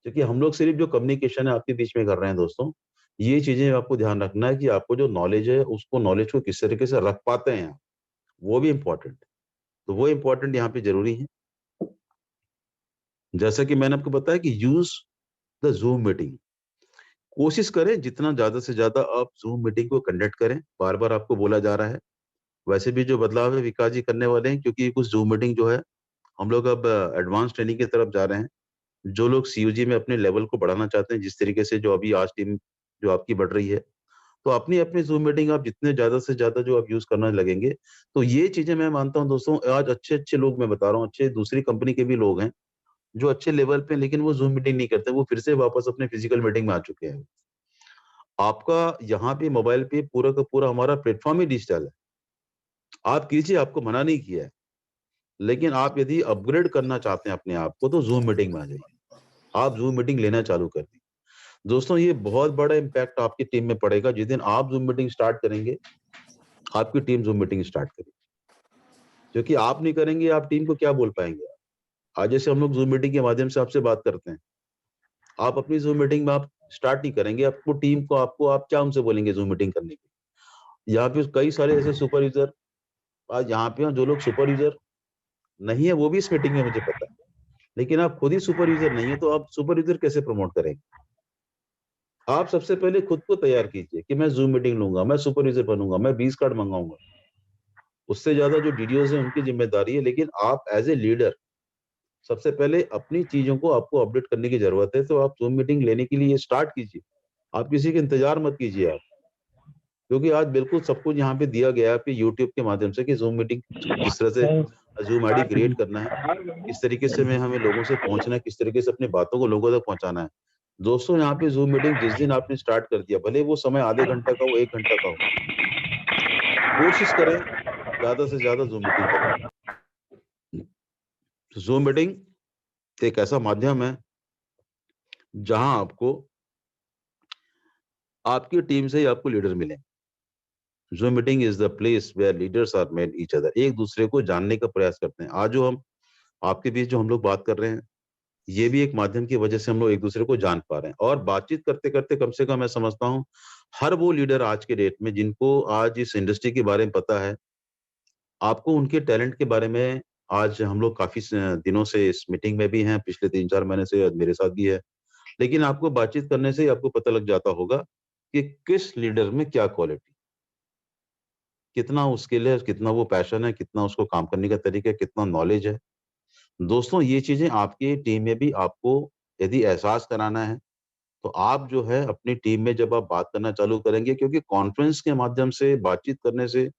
क्योंकि हम लोग सिर्फ जो कम्युनिकेशन है आपके बीच में कर रहे हैं दोस्तों, ये चीज़ें आपको ध्यान रखना है कि आपको जो नॉलेज है, उसको नॉलेज को किस तरीके से रख पाते हैं आप, वो भी इम्पोर्टेंट है। तो वो इम्पोर्टेंट यहाँ पे ज़रूरी है। जैसा कि मैंने आपको बताया कि यूज़ द ज़ूम मीटिंग। कोशिश करें जितना ज़्यादा से ज़्यादा आप ज़ूम मीटिंग को कंडक्ट करें, बार-बार आपको बोला जा रहा है। वैसे भी जो बदलाव है विकास जी करने वाले हैं, क्योंकि कुछ ज़ूम मीटिंग जो है, हम लोग अब एडवांस ट्रेनिंग की तरफ जा रहे हैं। जो लोग सीओजी में अपने लेवल को बढ़ाना चाहते हैं, जिस तरीके से जो अभी आज टीम जो आपकी बढ़ रही है, तो अपनी-अपनी ज़ूम मीटिंग आप जितने ज़्यादा से ज़्यादा जो आप यूज़ करने लगेंगे, तो ये चीज़ें मैं मानता हूँ दोस्तों, आज अच्छे-अच्छे लोग मैं बता रहा हूँ, अच्छे दूसरी कंपनी के भी लोग हैं, जो अच्छे लेवल पे हैं, लेकिन वो ज़ूम मीटिंग नहीं करते, वो फिर से वापस अपने फिजिकल मीटिंग में आ चुके हैं। आपका यहाँ पे मोबाइल पे पूरा का पूरा हमारा प्लेटफ़ॉर्म ही डिजिटल है। आप कीजिए, आपको मना नहीं किया है, लेकिन आप यदि अपग्रेड करना चाहते हैं अपने आप को, तो ज़ूम मीटिंग में आ जाइए। आप ज़ूम मीटिंग लेना चालू कर दीजिए। दोस्तों, ये बहुत बड़ा इम्पैक्ट आपकी टीम में पड़ेगा, जिस दिन आप ज़ूम मीटिंग स्टार्ट करेंगे, आपकी टीम ज़ूम मीटिंग स्टार्ट करेगी। क्योंकि आप नहीं करेंगे, आप टीम को क्या बोल पाएँगे आप? आज जैसे हम लोग ज़ूम मीटिंग के माध्यम से आपसे बात करते हैं, आप अपनी ज़ूम मीटिंग में आप स्टार्ट नहीं करेंगे, आपको टीम को आपको आप क्या उनसे बोलेंगे ज़ूम मीटिंग करने के लिए? यहाँ पे कई सारे ऐसे सुपर यूज़र आज यहाँ पे हैं, जो लोग सुपर यूज़र नहीं है, वो भी इस मीटिंग में मुझे पता है। लेकिन आप खुद ही सुपर यूज़र नहीं है, तो आप सुपर यूज़र कैसे प्रमोट करेंगे? आप सबसे पहले खुद को तैयार कीजिए कि मैं ज़ूम मीटिंग लूँगा, मैं सुपर यूज़र बनूँगा, मैं 20 कार्ड मँगाऊँगा। उससे ज़्यादा जो डीडीओज़ हैं, उनकी ज़िम्मेदारी है, लेकिन आप एज़ ए लीडर सबसे पहले अपनी चीज़ों को आपको अपडेट करने की ज़रूरत है, तो आप ज़ूम मीटिंग लेने के लिए स्टार्ट कीजिए। आप किसी का इंतज़ार मत कीजिए आप, क्योंकि आज बिल्कुल सब कुछ यहाँ पे दिया गया है, आपके यूट्यूब के माध्यम से कि ज़ूम मीटिंग किस तरह से ज़ूम आईडी क्रिएट करना है, किस तरीके से में हमें लोगों से पहुँचना है, किस तरीके से अपनी बातों को लोगों तक पहुँचाना है। दोस्तों, यहाँ पे ज़ूम मीटिंग जिस दिन आपने स्टार्ट कर दिया, भले वो समय आधे घंटे का हो, 1 घंटा का हो, कोशिश करें ज़्यादा से ज़्यादा ज़ूम मीटिंग करें। ज़ूम मीटिंग एक ऐसा माध्यम है, जहाँ आपको आपकी टीम से ही आपको लीडर मिलें। Zoom meeting is the place where leaders are met each other, एक दूसरे को जानने का प्रयास करते हैं। आज जो हम आपके बीच जो हम लोग बात कर रहे हैं, ये भी एक माध्यम की वजह से हम लोग एक दूसरे को जान पा रहे हैं। और बातचीत करते करते कम से कम मैं समझता हूँ हर वो लीडर आज के डेट में जिनको आज इस इंडस्ट्री के बारे में पता है, आपको उनके टैलेंट के बारे में आज हम लोग काफी दिनों से इस मीटिंग में भी हैं, पिछले 3-4 महीने से आज मेरे साथ भी है। लेकिन आपको बातचीत करने से ही आपको पता लग जाता होगा कि किस लीडर में क्या क्वालिटी, कितना उसके लिए, कितना वो पैशन है, कितना उसको काम करने का तरीका है, कितना नॉलेज है। दोस्तों, ये चीजें आपकी टीम में भी आपको यदि एहसास कराना है, तो आप जो है अपनी टीम में जब आप बात करना चालू करेंगे, क्योंकि कॉन्फ्रेंस के माध्यम से बातचीत करने से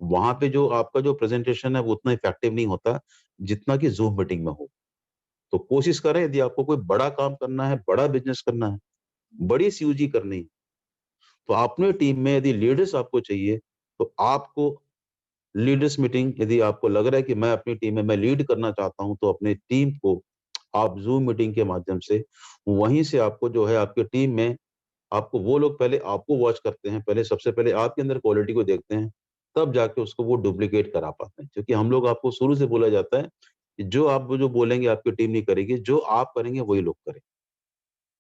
वहां पे जो आपका जो प्रेजेंटेशन है वो उतना इफेक्टिव नहीं होता जितना कि जूम मीटिंग में हो। तो कोशिश करें, यदि आपको कोई बड़ा काम करना है, बड़ा बिजनेस करना है, बड़ी सीयूजी करनी है, तो अपने टीम में यदि लीडर्स आपको चाहिए, तो आपको लीडर्स मीटिंग, यदि आपको लग रहा है कि मैं अपनी टीम में मैं लीड करना चाहता हूं, तो अपने टीम को आप जूम मीटिंग के माध्यम से वहीं से आपको जो है आपकी टीम में आपको वो लोग पहले आपको वॉच करते हैं, पहले सबसे पहले आपके अंदर क्वालिटी को देखते हैं, तब जाके उसको वो डुप्लीकेट करा पाते हैं। क्योंकि हम लोग आपको शुरू से बोला जाता है कि जो आप जो बोलेंगे आपकी टीम नहीं करेगी, जो आप करेंगे वही लोग करें।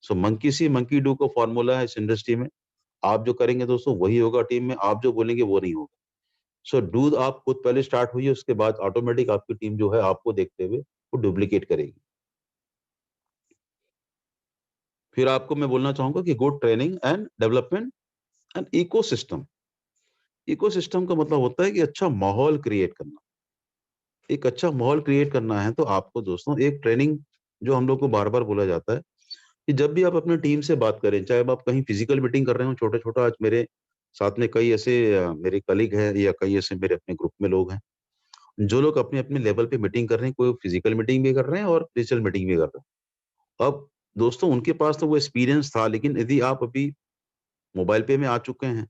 सो मंकी सी मंकी डू का फॉर्मूला है इस इंडस्ट्री में। आप जो करेंगे दोस्तों वही होगा टीम में, आप जो बोलेंगे वो नहीं होगा। सो डू आप खुद पहले स्टार्ट हुई, उसके बाद ऑटोमेटिक आपकी टीम जो है आपको देखते हुए वो डुप्लीकेट करेगी। फिर आपको मैं बोलना चाहूंगा कि good training and development and ecosystem. Ecosystem का मतलब होता है कि अच्छा माहौल क्रिएट करना। एक अच्छा माहौल क्रिएट करना है तो आपको दोस्तों एक ट्रेनिंग, जो हम लोग को बार-बार बोला जाता है कि जब भी आप अपनी टीम से बात करें, चाहे अब आप कहीं फिजिकल मीटिंग कर रहे हो छोटा-छोटा, आज मेरे साथ में कई ऐसे मेरे कलीग हैं या कई ऐसे मेरे अपने ग्रुप में लोग हैं, जो लोग अपने-अपने लेवल पे मीटिंग कर रहे हैं, कोई फिजिकल मीटिंग भी कर रहे हैं और डिजिटल मीटिंग भी कर रहे हैं। अब दोस्तों उनके पास तो वो एक्सपीरियंस था, लेकिन यदि आप अभी मोबाइल पे में आ चुके हैं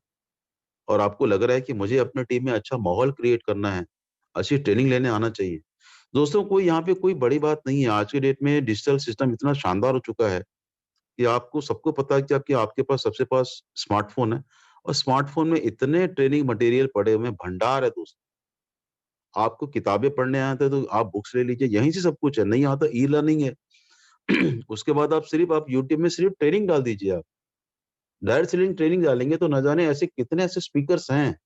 और आपको लग रहा है कि मुझे अपनी टीम में अच्छा माहौल क्रिएट करना है, अच्छी ट्रेनिंग लेने आना चाहिए। दोस्तों, कोई यहाँ पे कोई बड़ी बात नहीं है। आज के डेट में डिजिटल सिस्टम इतना शानदार हो चुका है कि आपको सबको पता है कि आपके पास सबसे पास स्मार्टफ़ोन है और स्मार्टफ़ोन में इतने ट्रेनिंग मटेरियल पड़े हुए हैं, भंडार है दोस्त। आपको किताबें पढ़ने आते हैं तो आप बुक्स ले लीजिए, यहीं से सब कुछ है। नहीं आता ई लर्निंग है। उसके बाद आप यूट्यूब में सिर्फ ट्रेनिंग डाल दीजिए आप। डायरेक्ट सेलिंग ट्रेनिंग डालेंगे तो न जाने ऐसे कितने ऐसे स्पीकर्स हैं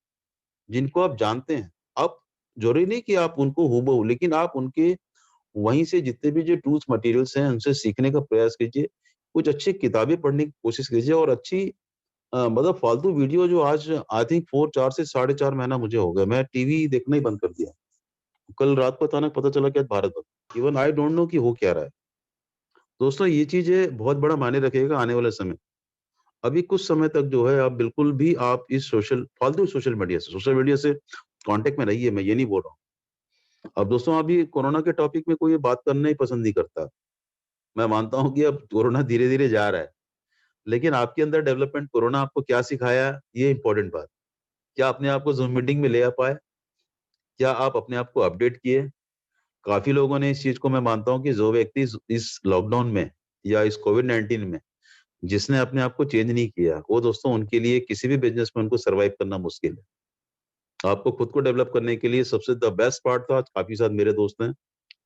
जिनको आप जानते हैं। अब ज़रूरी नहीं कि आप उनको हूबहू, लेकिन आप उनके वहीं से जितने भी जो टूल्स मटेरियल्स हैं, उनसे सीखने का प्रयास कीजिए। कुछ अच्छी किताबें पढ़ने की कोशिश कीजिए और अच्छी मतलब फालतू वीडियो जो आज आई थिंक 4 से साढ़े 4 महीना मुझे हो गया, मैं टीवी देखना ही बंद कर दिया। कल रात को अचानक पता चला कि आज भारत बंद। इवन आई डोंट नो कि हो क्या रहा है। दोस्तों, ये चीज़ें बहुत बड़ा मायने रखेगा आने वाले समय। अभी कुछ समय तक जो है आप बिल्कुल भी आप इस फालतू सोशल मीडिया से कॉन्टैक्ट में रहिए, मैं ये नहीं बोल रहा हूँ। अब दोस्तों, अभी कोरोना के टॉपिक में कोई बात करना ही पसंद नहीं करता। मैं मानता हूँ कि अब कोरोना धीरे-धीरे जा रहा है, लेकिन आपके अंदर डेवलपमेंट कोरोना आपको क्या सिखाया, ये इम्पोर्टेंट बात। क्या अपने आप को ज़ूम मीटिंग में ले आ पाए? क्या आप अपने आप को अपडेट किए? काफ़ी लोगों ने इस चीज़ को, मैं मानता हूँ कि जो व्यक्ति इस लॉकडाउन में या इस कोविड-19 में जिसने अपने आप को चेंज नहीं किया, वो दोस्तों उनके लिए किसी भी बिज़नेस में उनको सर्वाइव करना मुश्किल है। आपको खुद को डेवलप करने के लिए सबसे द बेस्ट पार्ट था, आज काफ़ी सारे मेरे दोस्त हैं,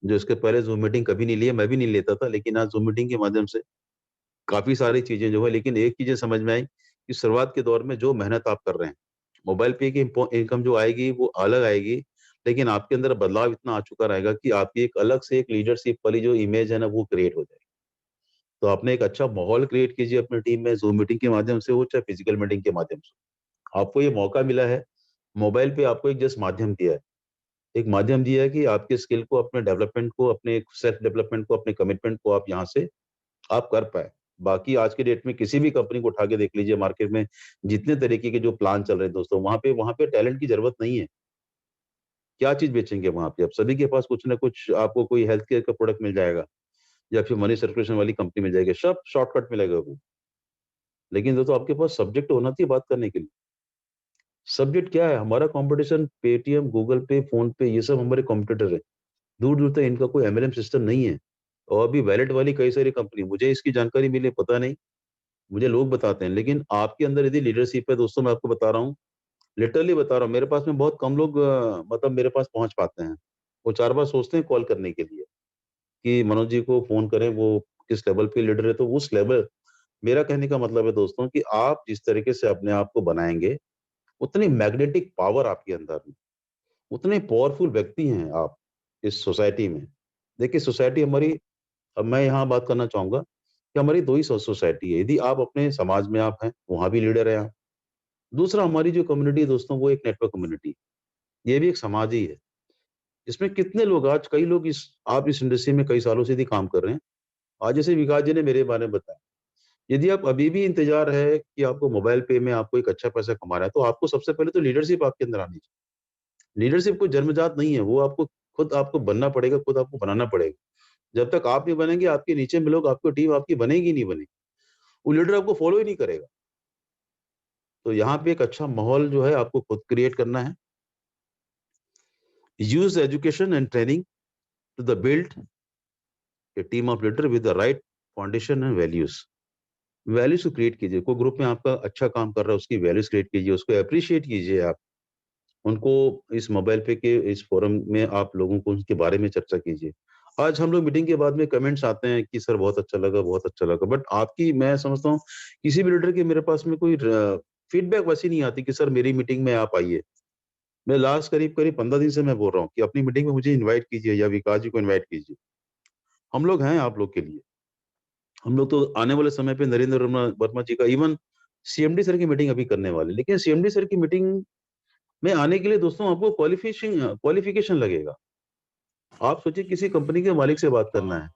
जो इसके पहले ज़ूम मीटिंग कभी नहीं लिए, मैं भी नहीं लेता था, लेकिन आज ज़ूम मीटिंग के माध्यम से काफ़ी सारी चीज़ें जो है, लेकिन एक चीज़ें समझ में आई कि शुरुआत के दौर में जो मेहनत आप कर रहे हैं, मोबाइल पे की इनकम जो आएगी वो अलग आएगी, लेकिन आपके अंदर बदलाव इतना आ चुका रहेगा कि आपकी एक अलग से एक लीडरशिप वाली जो इमेज है ना, वो क्रिएट हो जाएगी। तो आपने एक अच्छा माहौल क्रिएट कीजिए अपनी टीम में, ज़ूम मीटिंग के माध्यम से हो, चाहे फिजिकल मीटिंग के माध्यम से। आपको ये मौका मिला है, मोबाइल पे आपको एक जस्ट माध्यम दिया है। एक माध्यम दिया है कि आपके स्किल को, अपने डेवलपमेंट को, अपने सेल्फ डेवलपमेंट को, अपने कमिटमेंट को आप यहाँ से आप कर पाएँ। बाकी आज के डेट में किसी भी कंपनी को उठा के देख लीजिए, मार्केट में जितने तरीके के जो प्लान चल रहे हैं दोस्तों, वहाँ पे टैलेंट की ज़रूरत नहीं है। क्या चीज़ बेचेंगे वहाँ पे? अब सभी के पास कुछ ना कुछ, आपको कोई हेल्थ केयर का प्रोडक्ट मिल जाएगा या फिर मनी सर्कुलेशन वाली कंपनी मिल जाएगी, सब शॉर्टकट मिलेगा वो। लेकिन दोस्तों, आपके पास सब्जेक्ट होना चाहिए बात करने के लिए। सब्जेक्ट क्या है? हमारा कॉम्पिटिशन पेटीएम, गूगल पे, फ़ोन पे, ये सब हमारे कॉम्पिटिटर हैं। दूर-दूर तक इनका कोई एमएलएम सिस्टम नहीं है। और अभी वैलेट वाली कई सारी कंपनी, मुझे इसकी जानकारी मिली है, पता नहीं, मुझे लोग बताते हैं। लेकिन आपके अंदर यदि लीडरशिप है दोस्तों, मैं आपको बता रहा हूँ, लिटरली बता रहा हूँ, मेरे पास में बहुत कम लोग मतलब मेरे पास पहुंच पाते हैं। वो 4 बार सोचते हैं कॉल करने के लिए कि मनोज जी को फोन करें, वो किस लेवल पे लीडर है। तो उस लेवल, मेरा कहने का मतलब है दोस्तों कि आप जिस तरीके से अपने आप को बनाएंगे, उतनी मैग्नेटिक पावर आपके अंदर है, उतने पावरफुल व्यक्ति हैं आप इस सोसाइटी में। देखिए सोसाइटी हमारी, अब मैं यहाँ बात करना चाहूंगा कि हमारी 2 ही सोसाइटी है। यदि आप अपने समाज में आप हैं, वहाँ भी लीडर हैं आप। दूसरा, हमारी जो कम्युनिटी है दोस्तों, वो एक नेटवर्क कम्युनिटी, ये भी एक समाज ही है। इसमें कितने लोग, आज कई लोग इस, आप इस इंडस्ट्री में कई सालों से यदि काम कर रहे हैं। आज जैसे विकास जी ने मेरे बारे में बताया, यदि आप अभी भी इंतजार है कि आपको मोबाइल पे में आपको एक अच्छा पैसा कमाना है, तो आपको सबसे पहले तो लीडरशिप आपके अंदर आनी चाहिए। लीडरशिप कोई जन्मजात नहीं है, वो आपको खुद आपको बनना पड़ेगा, खुद आपको बनाना पड़ेगा। जब तक आप नहीं बनेंगे, आपके नीचे में लोग, आपकी टीम आपकी बनेगी ही नहीं बनेगी। वो लीडर आपको फॉलो ही नहीं करेगा। तो यहाँ पे एक अच्छा माहौल जो है आपको खुद क्रिएट करना है। Use education and training to the build a team of leader with the right foundation and values. Values को क्रिएट कीजिए। कोई ग्रुप में आपका अच्छा काम कर रहा है, उसकी वैल्यूज क्रिएट कीजिए, उसको अप्रिशिएट कीजिए आप। उनको इस मोबाइल पे के इस फोरम में आप लोगों को उनके बारे में चर्चा कीजिए। आज हम लोग मीटिंग के बाद में कमेंट्स आते हैं कि सर बहुत अच्छा लगा, बहुत अच्छा लगा। बट आपकी, मैं समझता हूँ किसी भी लीडर के मेरे पास में कोई फीडबैक वैसी नहीं आती कि सर मेरी मीटिंग में आप आइए। मैं लास्ट करीब करीब 15 दिन से मैं बोल रहा हूँ कि अपनी मीटिंग में मुझे इनवाइट कीजिए या विकास जी को इनवाइट कीजिए। हम लोग हैं आप लोग के लिए। हम लोग तो आने वाले समय पे नरेंद्र वर्मा वर्मा जी का, इवन सीएमडी सर की मीटिंग अभी करने वाले। लेकिन सीएमडी सर की मीटिंग में आने के लिए दोस्तों आपको क्वालिफिकेशन क्वालिफिकेशन लगेगा। आप सोचिए किसी कंपनी के मालिक से बात करना है,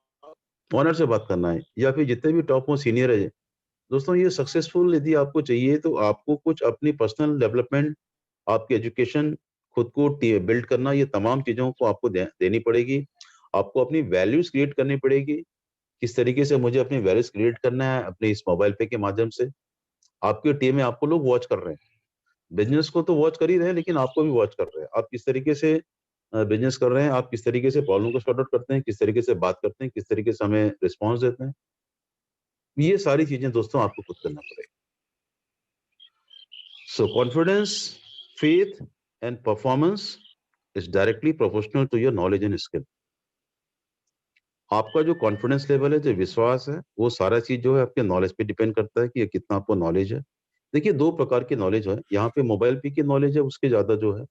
ओनर से बात करना है, या फिर जितने भी टॉप मोस्ट सीनियर है दोस्तों, ये सक्सेसफुल यदि आपको चाहिए तो आपको कुछ अपनी पर्सनल डेवलपमेंट, आपकी एजुकेशन, खुद को बिल्ड करना, ये तमाम चीजों को आपको देनी पड़ेगी। आपको अपनी वैल्यूज क्रिएट करनी पड़ेगी। किस तरीके से मुझे अपनी वैल्यूज क्रिएट करना है अपने इस मोबाइल पे के माध्यम से। आपकी टीम में आपको लोग वॉच कर रहे हैं। बिजनेस को तो वॉच कर ही रहे हैं, लेकिन आपको भी वॉच कर रहे हैं। आप किस तरीके से बिजनेस कर रहे हैं, आप किस तरीके से प्रॉब्लम को सॉर्ट आउट करते हैं, किस तरीके से बात करते हैं, किस तरीके से हमें रिस्पॉन्स देते हैं। ये सारी चीजें दोस्तों आपको खुद करना पड़ेगा। So confidence, faith and performance is directly proportional to your knowledge and skill. आपका जो कॉन्फिडेंस लेवल है, जो विश्वास है, वो सारा चीज जो है आपके नॉलेज पे डिपेंड करता है कि ये कितना आपको नॉलेज है। देखिए 2 प्रकार की नॉलेज है। यहाँ पे मोबाइल पे की नॉलेज है, उसके ज्यादा जो है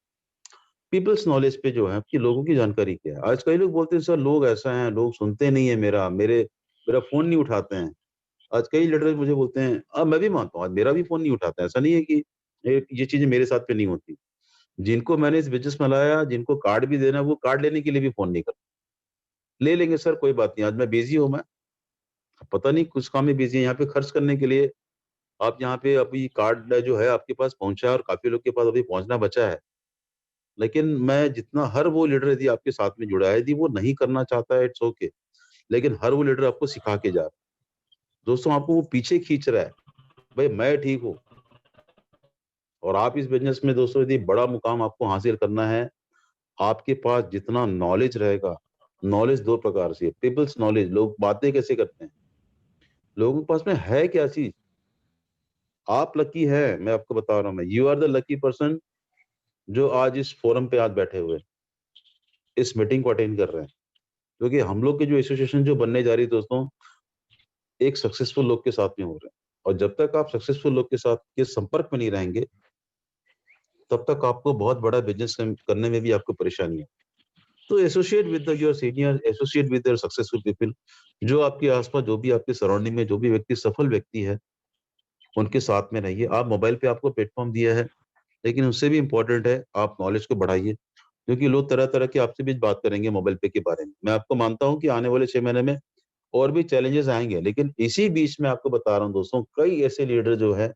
पीपल्स नॉलेज पे जो है कि लोगों की जानकारी क्या है। आज कई लोग बोलते हैं सर लोग ऐसा हैं, लोग सुनते नहीं है मेरा फोन नहीं उठाते हैं। आज कई लीडर मुझे बोलते हैं, अब मैं भी मानता हूँ आज मेरा भी फोन नहीं उठाता है। ऐसा नहीं है कि ये चीजें मेरे साथ पे नहीं होती। जिनको मैंने इस बिजनेस में लाया, जिनको कार्ड भी देना है, वो कार्ड लेने के लिए भी फोन नहीं करते। ले लेंगे सर, कोई बात नहीं, आज मैं बिजी हूँ। मैं पता नहीं कुछ काम में बिजी है, यहाँ पे खर्च करने के लिए। आप यहाँ पे अभी कार्ड जो है आपके पास पहुंचा है और काफी लोग के पास अभी पहुंचना बचा है। लेकिन मैं जितना, हर वो लीडर यदि आपके साथ में जुड़ा है, यदि वो नहीं करना चाहता है, इट्स ओके। लेकिन हर वो लीडर आपको सिखा के जा रहा है। दोस्तों आपको वो पीछे खींच रहा है, भाई मैं ठीक हूँ। और आप इस बिजनेस में दोस्तों यदि बड़ा मुकाम आपको हासिल करना है, आपके पास जितना नॉलेज रहेगा, नॉलेज 2 प्रकार से है। पीपल्स नॉलेज, लोग बातें कैसे करते हैं, लोगों के पास में है क्या चीज। आप लकी है, मैं आपको बता रहा हूँ, मैं, you are the lucky person जो आज इस फोरम पे आज बैठे हुए, इस मीटिंग को अटेंड कर रहे हैं। क्योंकि हम लोग की जो एसोसिएशन जो बनने जा रही है दोस्तों, एक सक्सेसफुल लोग के साथ में हो रहे हैं। और जब तक आप सक्सेसफुल लोग के साथ के संपर्क में नहीं रहेंगे, तब तक आपको बहुत बड़ा बिजनेस करने में भी आपको परेशानी है। तो associate with your senior, associate with your successful people. जो आपके आसपास, जो भी आपके सराउंडिंग में जो भी व्यक्ति सफल व्यक्ति है, उनके साथ में रहिए। आप मोबाइल पे आपको प्लेटफॉर्म दिया है, लेकिन उससे भी इम्पोर्टेंट है आप नॉलेज को बढ़ाइए। क्योंकि लोग तरह तरह की आपसे भी बात करेंगे मोबाइल पे के बारे में। मैं आपको मानता हूँ कि आने वाले 6 महीने में और भी चैलेंजेस आएंगे, लेकिन इसी बीच में आपको बता रहा हूँ दोस्तों, कई ऐसे लीडर जो है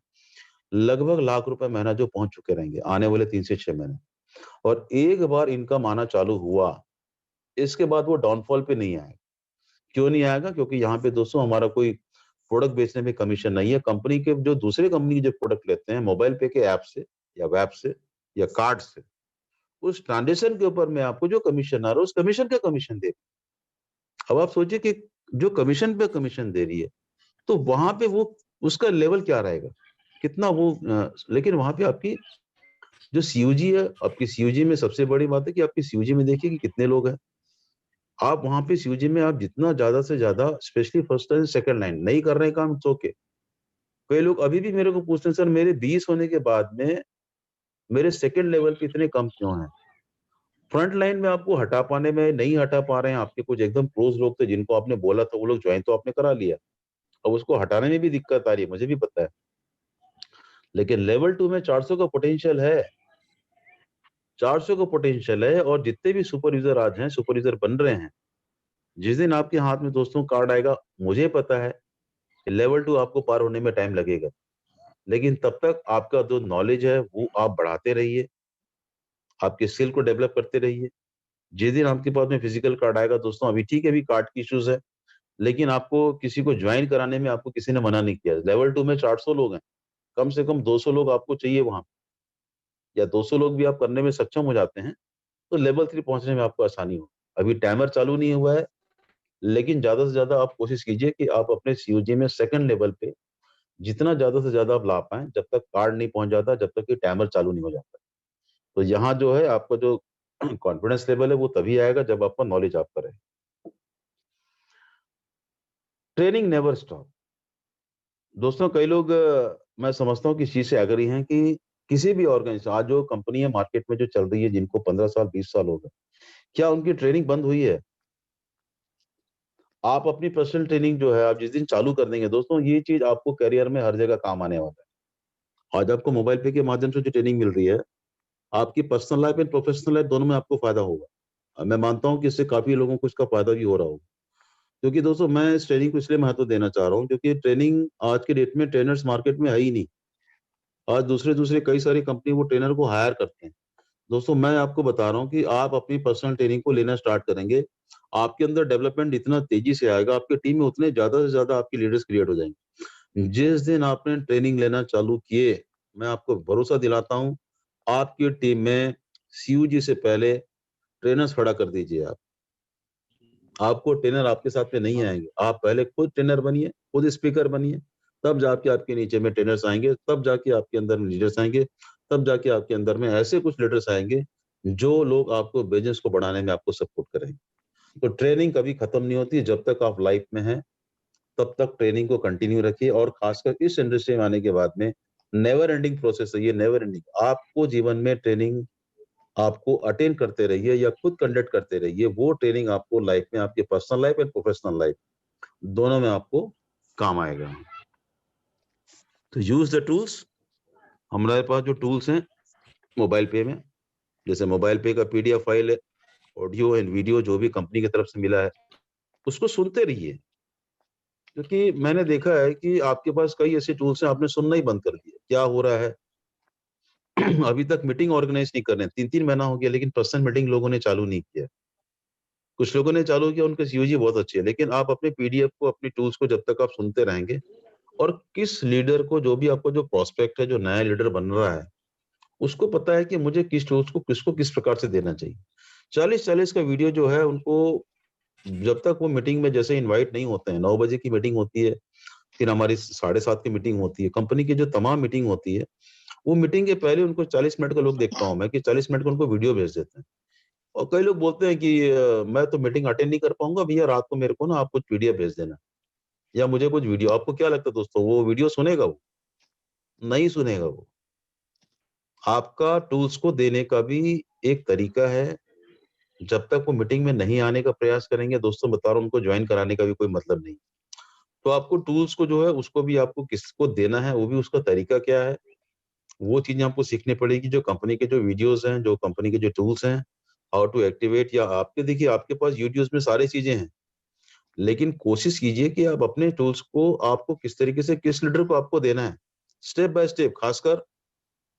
लगभग लाख रुपए महीना जो पहुंच चुके रहेंगे आने वाले 3 से 6 महीने। और एक बार इनकम आना चालू हुआ, इसके बाद वो डाउनफॉल पे नहीं आएगा। क्यों नहीं आएगा? क्योंकि यहाँ पे दोस्तों हमारा कोई प्रोडक्ट बेचने में कमीशन नहीं है। कंपनी के जो दूसरे कंपनी के जो प्रोडक्ट लेते हैं मोबाइल पे के ऐप से या वेब से या कार्ड से, उस ट्रांजेक्शन के ऊपर में आपको जो कमीशन आ रहा है, उस कमीशन का कमीशन दे। अब आप सोचिए कि जो कमीशन पे कमीशन दे रही है, तो वहां पे वो उसका लेवल क्या रहेगा, कितना वो लेकिन वहां पे आपकी जो सीयूजी है, आपकी सीयूजी में सबसे बड़ी बात है कि आपकी सीयूजी में देखिए कि कितने लोग हैं। आप वहां पे सीयूजी में आप जितना ज्यादा से ज्यादा, specially first line second line नहीं कर रहे हैं काम, इट्स ओके। कई लोग अभी भी मेरे को पूछते हैं, सर मेरे 20 होने के बाद में मेरे सेकंड लेवल पे इतने कम क्यों हैं? फ्रंट लाइन में आपको हटा पाने में नहीं हटा पा रहे हैं, आपके कुछ एकदम क्लोज लोग थे जिनको आपने बोला था, वो लोग ज्वाइन तो आपने करा लिया, अब उसको हटाने में भी दिक्कत आ रही है, मुझे भी पता है। लेकिन लेवल 2 में 400 का पोटेंशियल है, 400 का पोटेंशियल है, और जितने भी सुपर यूजर आज हैं, सुपर यूजर बन रहे हैं, जिस दिन आपके हाथ में दोस्तों कार्ड आएगा, मुझे पता है कि लेवल 2 आपको पार होने में टाइम लगेगा। लेकिन तब तक आपका जो नॉलेज है वो आप बढ़ाते रहिए, आपके स्किल को डेवलप करते रहिए। जिस दिन आपके पास में फिजिकल कार्ड आएगा दोस्तों, अभी ठीक है, अभी कार्ड की इश्यूज है, लेकिन आपको किसी को ज्वाइन कराने में आपको किसी ने मना नहीं किया। लेवल 2 में 400 लोग हैं, कम से कम 200 लोग आपको चाहिए वहां, या 200 लोग भी आप करने में सक्षम हो जाते हैं तो लेवल 3 पहुंचने में आपको आसानी हो। अभी टाइमर चालू नहीं हुआ है, लेकिन ज्यादा से ज्यादा आप कोशिश कीजिए कि आप अपने सीयूजी में सेकंड लेवल पे जितना ज्यादा से ज्यादा आप ला पाएं, जब तक कार्ड नहीं पहुंच जाता, जब तक कि टाइमर चालू नहीं हो जाता। तो यहाँ जो है आपका जो कॉन्फिडेंस लेवल है वो तभी आएगा जब आपका नॉलेज आपका रहे। Training never stop. दोस्तों कई लोग मैं समझता हूँ कि इस चीज से एग्री हैं कि किसी भी ऑर्गेनाइजेशन, आज जो कंपनी है मार्केट में जो चल रही है, जिनको 15 साल 20 साल हो गए, क्या उनकी ट्रेनिंग बंद हुई है? आप अपनी पर्सनल ट्रेनिंग जो है आप जिस दिन चालू कर देंगे दोस्तों, ये चीज आपको करियर में हर जगह काम आने वाला है। आज आपको मोबाइल पे के माध्यम से जो ट्रेनिंग मिल रही है, आपकी personal life and professional life दोनों में आपको फायदा होगा। मैं मानता हूँ कि इससे काफी लोगों को इसका फायदा भी हो रहा होगा। क्योंकि दोस्तों मैं इस ट्रेनिंग को इसलिए महत्व देना चाह रहा हूँ क्योंकि ट्रेनिंग आज के डेट में ट्रेनर्स मार्केट में है ही नहीं। आज दूसरे दूसरे कई सारी कंपनी वो ट्रेनर को हायर करते हैं। दोस्तों मैं आपको बता रहा हूँ कि आप अपनी पर्सनल ट्रेनिंग को लेना स्टार्ट करेंगे, आपके अंदर डेवलपमेंट इतना तेजी से आएगा, आपके टीम में उतने ज्यादा से ज्यादा आपकी लीडर्स क्रिएट हो जाएंगे। जिस दिन आपने ट्रेनिंग लेना चालू किए, मैं आपको भरोसा दिलाता हूँ, आपकी टीम में सीयूजी से पहले ट्रेनर्स खड़ा कर दीजिए। आप आपको ट्रेनर आपके साथ में नहीं आएंगे, आप पहले खुद ट्रेनर बनिए, खुद स्पीकर बनिए, तब जाके आपके नीचे में ट्रेनर्स आएंगे, तब जाके आपके अंदर में लीडर्स आएंगे, तब जाके आपके अंदर में ऐसे कुछ लीडर्स आएंगे जो लोग आपको बिजनेस को बढ़ाने में आपको सपोर्ट करेंगे। तो ट्रेनिंग कभी खत्म नहीं होती, जब तक आप लाइफ में हैं तब तक ट्रेनिंग को कंटिन्यू रखिए, और खासकर इस इंडस्ट्री में आने के बाद में नेवर एंडिंग प्रोसेस है ये, नेवर एंडिंग। आपको जीवन में ट्रेनिंग आपको अटेंड करते रहिए या खुद कंडक्ट करते रहिए, वो ट्रेनिंग आपको लाइफ में, आपके personal life and professional life दोनों में आपको काम आएगा। तो यूज द टूल्स। हमारे पास जो टूल्स हैं मोबाइल पे में, जैसे मोबाइल पे का पीडीएफ फाइल है, ऑडियो एंड वीडियो जो भी कंपनी की तरफ से मिला है, उसको सुनते रहिए। क्योंकि मैंने देखा है कि आपके पास कई ऐसे टूल्स हैं, आपने सुनना ही बंद कर दिया। क्या हो रहा है अभी तक मीटिंग ऑर्गेनाइज नहीं कर रहे हैं, 3-3 महीना हो गया, लेकिन पर्सनल मीटिंग लोगों ने चालू नहीं किया। कुछ लोगों ने चालू किया, उनके सीयूजी बहुत अच्छी है, लेकिन आप अपने पीडीएफ को, अपनी टूल्स को जब तक आप सुनते रहेंगे, और किस लीडर को, जो भी आपको जो प्रोस्पेक्ट है, जो नया लीडर बन रहा है, उसको पता है कि मुझे किस टूल्स को किसको किस प्रकार से देना चाहिए। 40-40 का वीडियो जो है उनको, जब तक वो मीटिंग में जैसे इनवाइट नहीं होते हैं, 9 बजे की मीटिंग होती है, फिर हमारी 7:30 की मीटिंग होती है, कंपनी की जो तमाम मीटिंग होती है, वो मीटिंग के पहले उनको 40 मिनट का लोग देखता हूँ मैं कि 40 मिनट का उनको वीडियो भेज देते हैं। और कई लोग बोलते हैं कि मैं तो मीटिंग अटेंड नहीं कर पाऊंगा भैया, रात को मेरे को ना आप कुछ पीडीएफ भेज देना या मुझे कुछ वीडियो। आपको क्या लगता है दोस्तों, वो वीडियो सुनेगा? वो नहीं सुनेगा। वो आपका टूल्स को देने का भी एक तरीका है। जब तक वो मीटिंग में नहीं आने का प्रयास करेंगे दोस्तों, बता रहा हूं, उनको ज्वाइन कराने का भी कोई मतलब नहीं। तो आपको टूल्स को जो है उसको भी आपको किसको देना है, वो भी उसका तरीका क्या है, वो चीजें आपको सीखनी पड़ेगी। जो कंपनी के जो वीडियोस हैं, जो कंपनी के जो टूल्स हैं, हाउ टू एक्टिवेट, या आपके देखिए आपके पास यूट्यूब में सारी चीजें हैं, लेकिन कोशिश कीजिए कि आप अपने टूल्स को, आपको किस तरीके से किस लीडर को आपको देना है, स्टेप बाय स्टेप। खासकर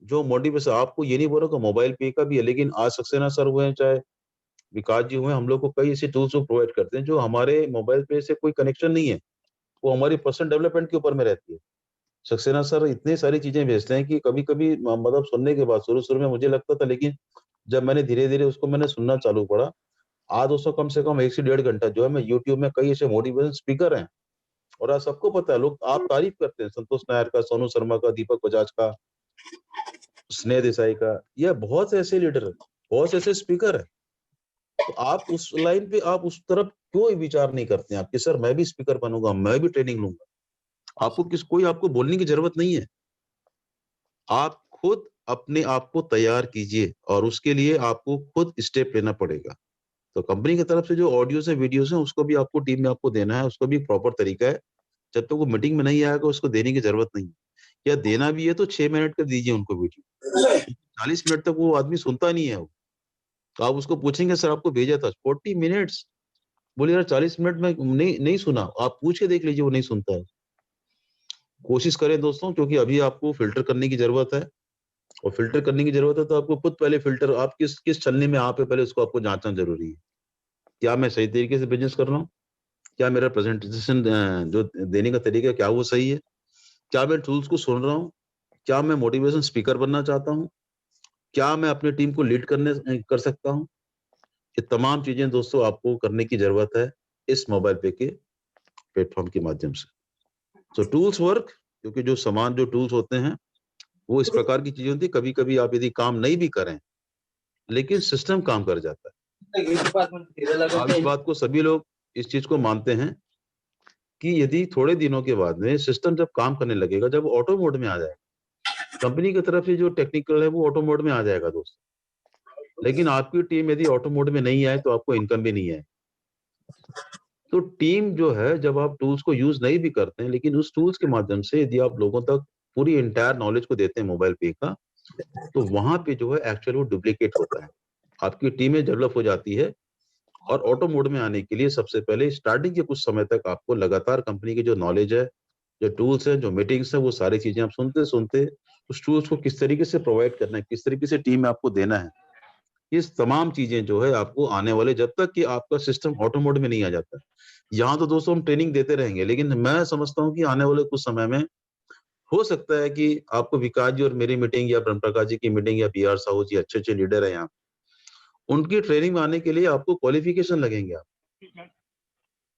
जो मोटिवेशन, आपको ये नहीं बोल रहा कि मोबाइल पे का भी है, लेकिन आज सक्सेना सर हुए हैं, चाहे विकास जी हुए, हम लोग को कई ऐसे टूल्स वो प्रोवाइड करते हैं जो हमारे मोबाइल पे से कोई कनेक्शन नहीं है, वो हमारी पर्सनल डेवलपमेंट के ऊपर में रहती है। सक्सेना सर इतनी सारी चीजें भेजते हैं कि कभी-कभी मतलब सुनने के बाद शुरू-शुरू में मुझे लगता था, लेकिन जब मैंने धीरे-धीरे उसको मैंने सुनना चालू करा, आज दोस्तों कम से कम 1 से डेढ़ घंटा जो है मैं यूट्यूब में, कई ऐसे मोटिवेशन स्पीकर हैं, और आज सबको पता है, लोग आप तारीफ करते हैं, संतोष नायर का, सोनू शर्मा का, दीपक बजाज का, स्नेह देसाई का, या बहुत से ऐसे लीडर है, बहुत से ऐसे स्पीकर है। तो आप उस लाइन पे, आप उस तरफ क्यों विचार नहीं करते हैं आप कि सर मैं भी स्पीकर बनूंगा, मैं भी ट्रेनिंग लूंगा। आपको कोई आपको बोलने की जरूरत नहीं है। आप खुद अपने आप को तैयार कीजिए और उसके लिए आपको खुद स्टेप लेना पड़ेगा। तो कंपनी की तरफ से जो ऑडियोज है, वीडियोज है, उसको भी आपको टीम में आपको देना है, उसको भी प्रॉपर तरीका है। जब तक वो मीटिंग में नहीं आएगा उसको देने की जरूरत नहीं है। या देना भी है तो 6 मिनट का दीजिए उनको वीडियो, 40 मिनट तक वो आदमी सुनता नहीं है वो। तो आप उसको पूछेंगे सर आपको भेजा था 40 मिनट्स, बोले यार 40 मिनट में नहीं सुना, आप पूछ के देख लीजिए वो नहीं सुनता है। कोशिश करें दोस्तों, क्योंकि अभी आपको फिल्टर करने की जरूरत है, और फिल्टर करने की जरूरत है तो आपको खुद पहले फिल्टर, आप किस चलने में आप है पहले उसको आपको जांचना जरूरी है। क्या मैं सही तरीके से बिजनेस कर रहा हूँ? क्या मेरा प्रेजेंटेशन जो देने का तरीका है, क्या वो सही है? क्या मैं टूल्स को सुन रहा हूँ? क्या मैं मोटिवेशन स्पीकर बनना चाहता हूँ? क्या मैं अपनी टीम को लीड कर सकता हूँ? ये तमाम चीजें दोस्तों आपको करने की जरूरत है इस मोबाइल पे के प्लेटफॉर्म के माध्यम से। सो टूल्स वर्क, क्योंकि जो टूल्स होते हैं वो इस प्रकार की चीजें होती है, कभी कभी आप यदि काम नहीं भी करें लेकिन सिस्टम काम कर जाता है। आप इस बात को सभी लोग इस चीज को मानते हैं कि यदि थोड़े दिनों के बाद में सिस्टम जब काम करने लगेगा, जब ऑटो मोड में आ जाएगा, कंपनी की तरफ से जो टेक्निकल है वो ऑटो मोड में आ जाएगा दोस्तों। लेकिन आपकी टीम यदि ऑटो मोड में नहीं आए तो आपको इनकम भी नहीं है। तो टीम जो है, जब आप टूल्स को यूज नहीं भी करते हैं, लेकिन उस टूल्स के माध्यम से यदि आप लोगों तक पूरी इंटायर नॉलेज को देते हैं मोबाइल पे का, तो वहां पे जो है एक्चुअली वो डुप्लीकेट होता है, आपकी टीमें डेवलप हो जाती है। और ऑटो मोड में आने के लिए सबसे पहले स्टार्टिंग के कुछ समय तक आपको लगातार कंपनी की जो नॉलेज है, जो टूल्स है, जो मीटिंग्स है, वो सारी चीजें आप सुनते सुनते उस टूल्स को किस तरीके से प्रोवाइड करना है, किस तरीके से टीम में आपको देना है, ये तमाम चीजें जो है आपको आने वाले, जब तक कि आपका सिस्टम ऑटो मोड में नहीं आ जाता। यहाँ तो दोस्तों हम ट्रेनिंग देते रहेंगे, लेकिन मैं समझता हूँ कि आने वाले कुछ समय में हो सकता है कि आपको विकास जी और मेरी मीटिंग, या ब्रह्म प्रकाश जी की मीटिंग, या बी आर साहू जी अच्छे अच्छे लीडर है यहाँ, उनकी ट्रेनिंग में आने के लिए आपको क्वालिफिकेशन लगेंगे आप।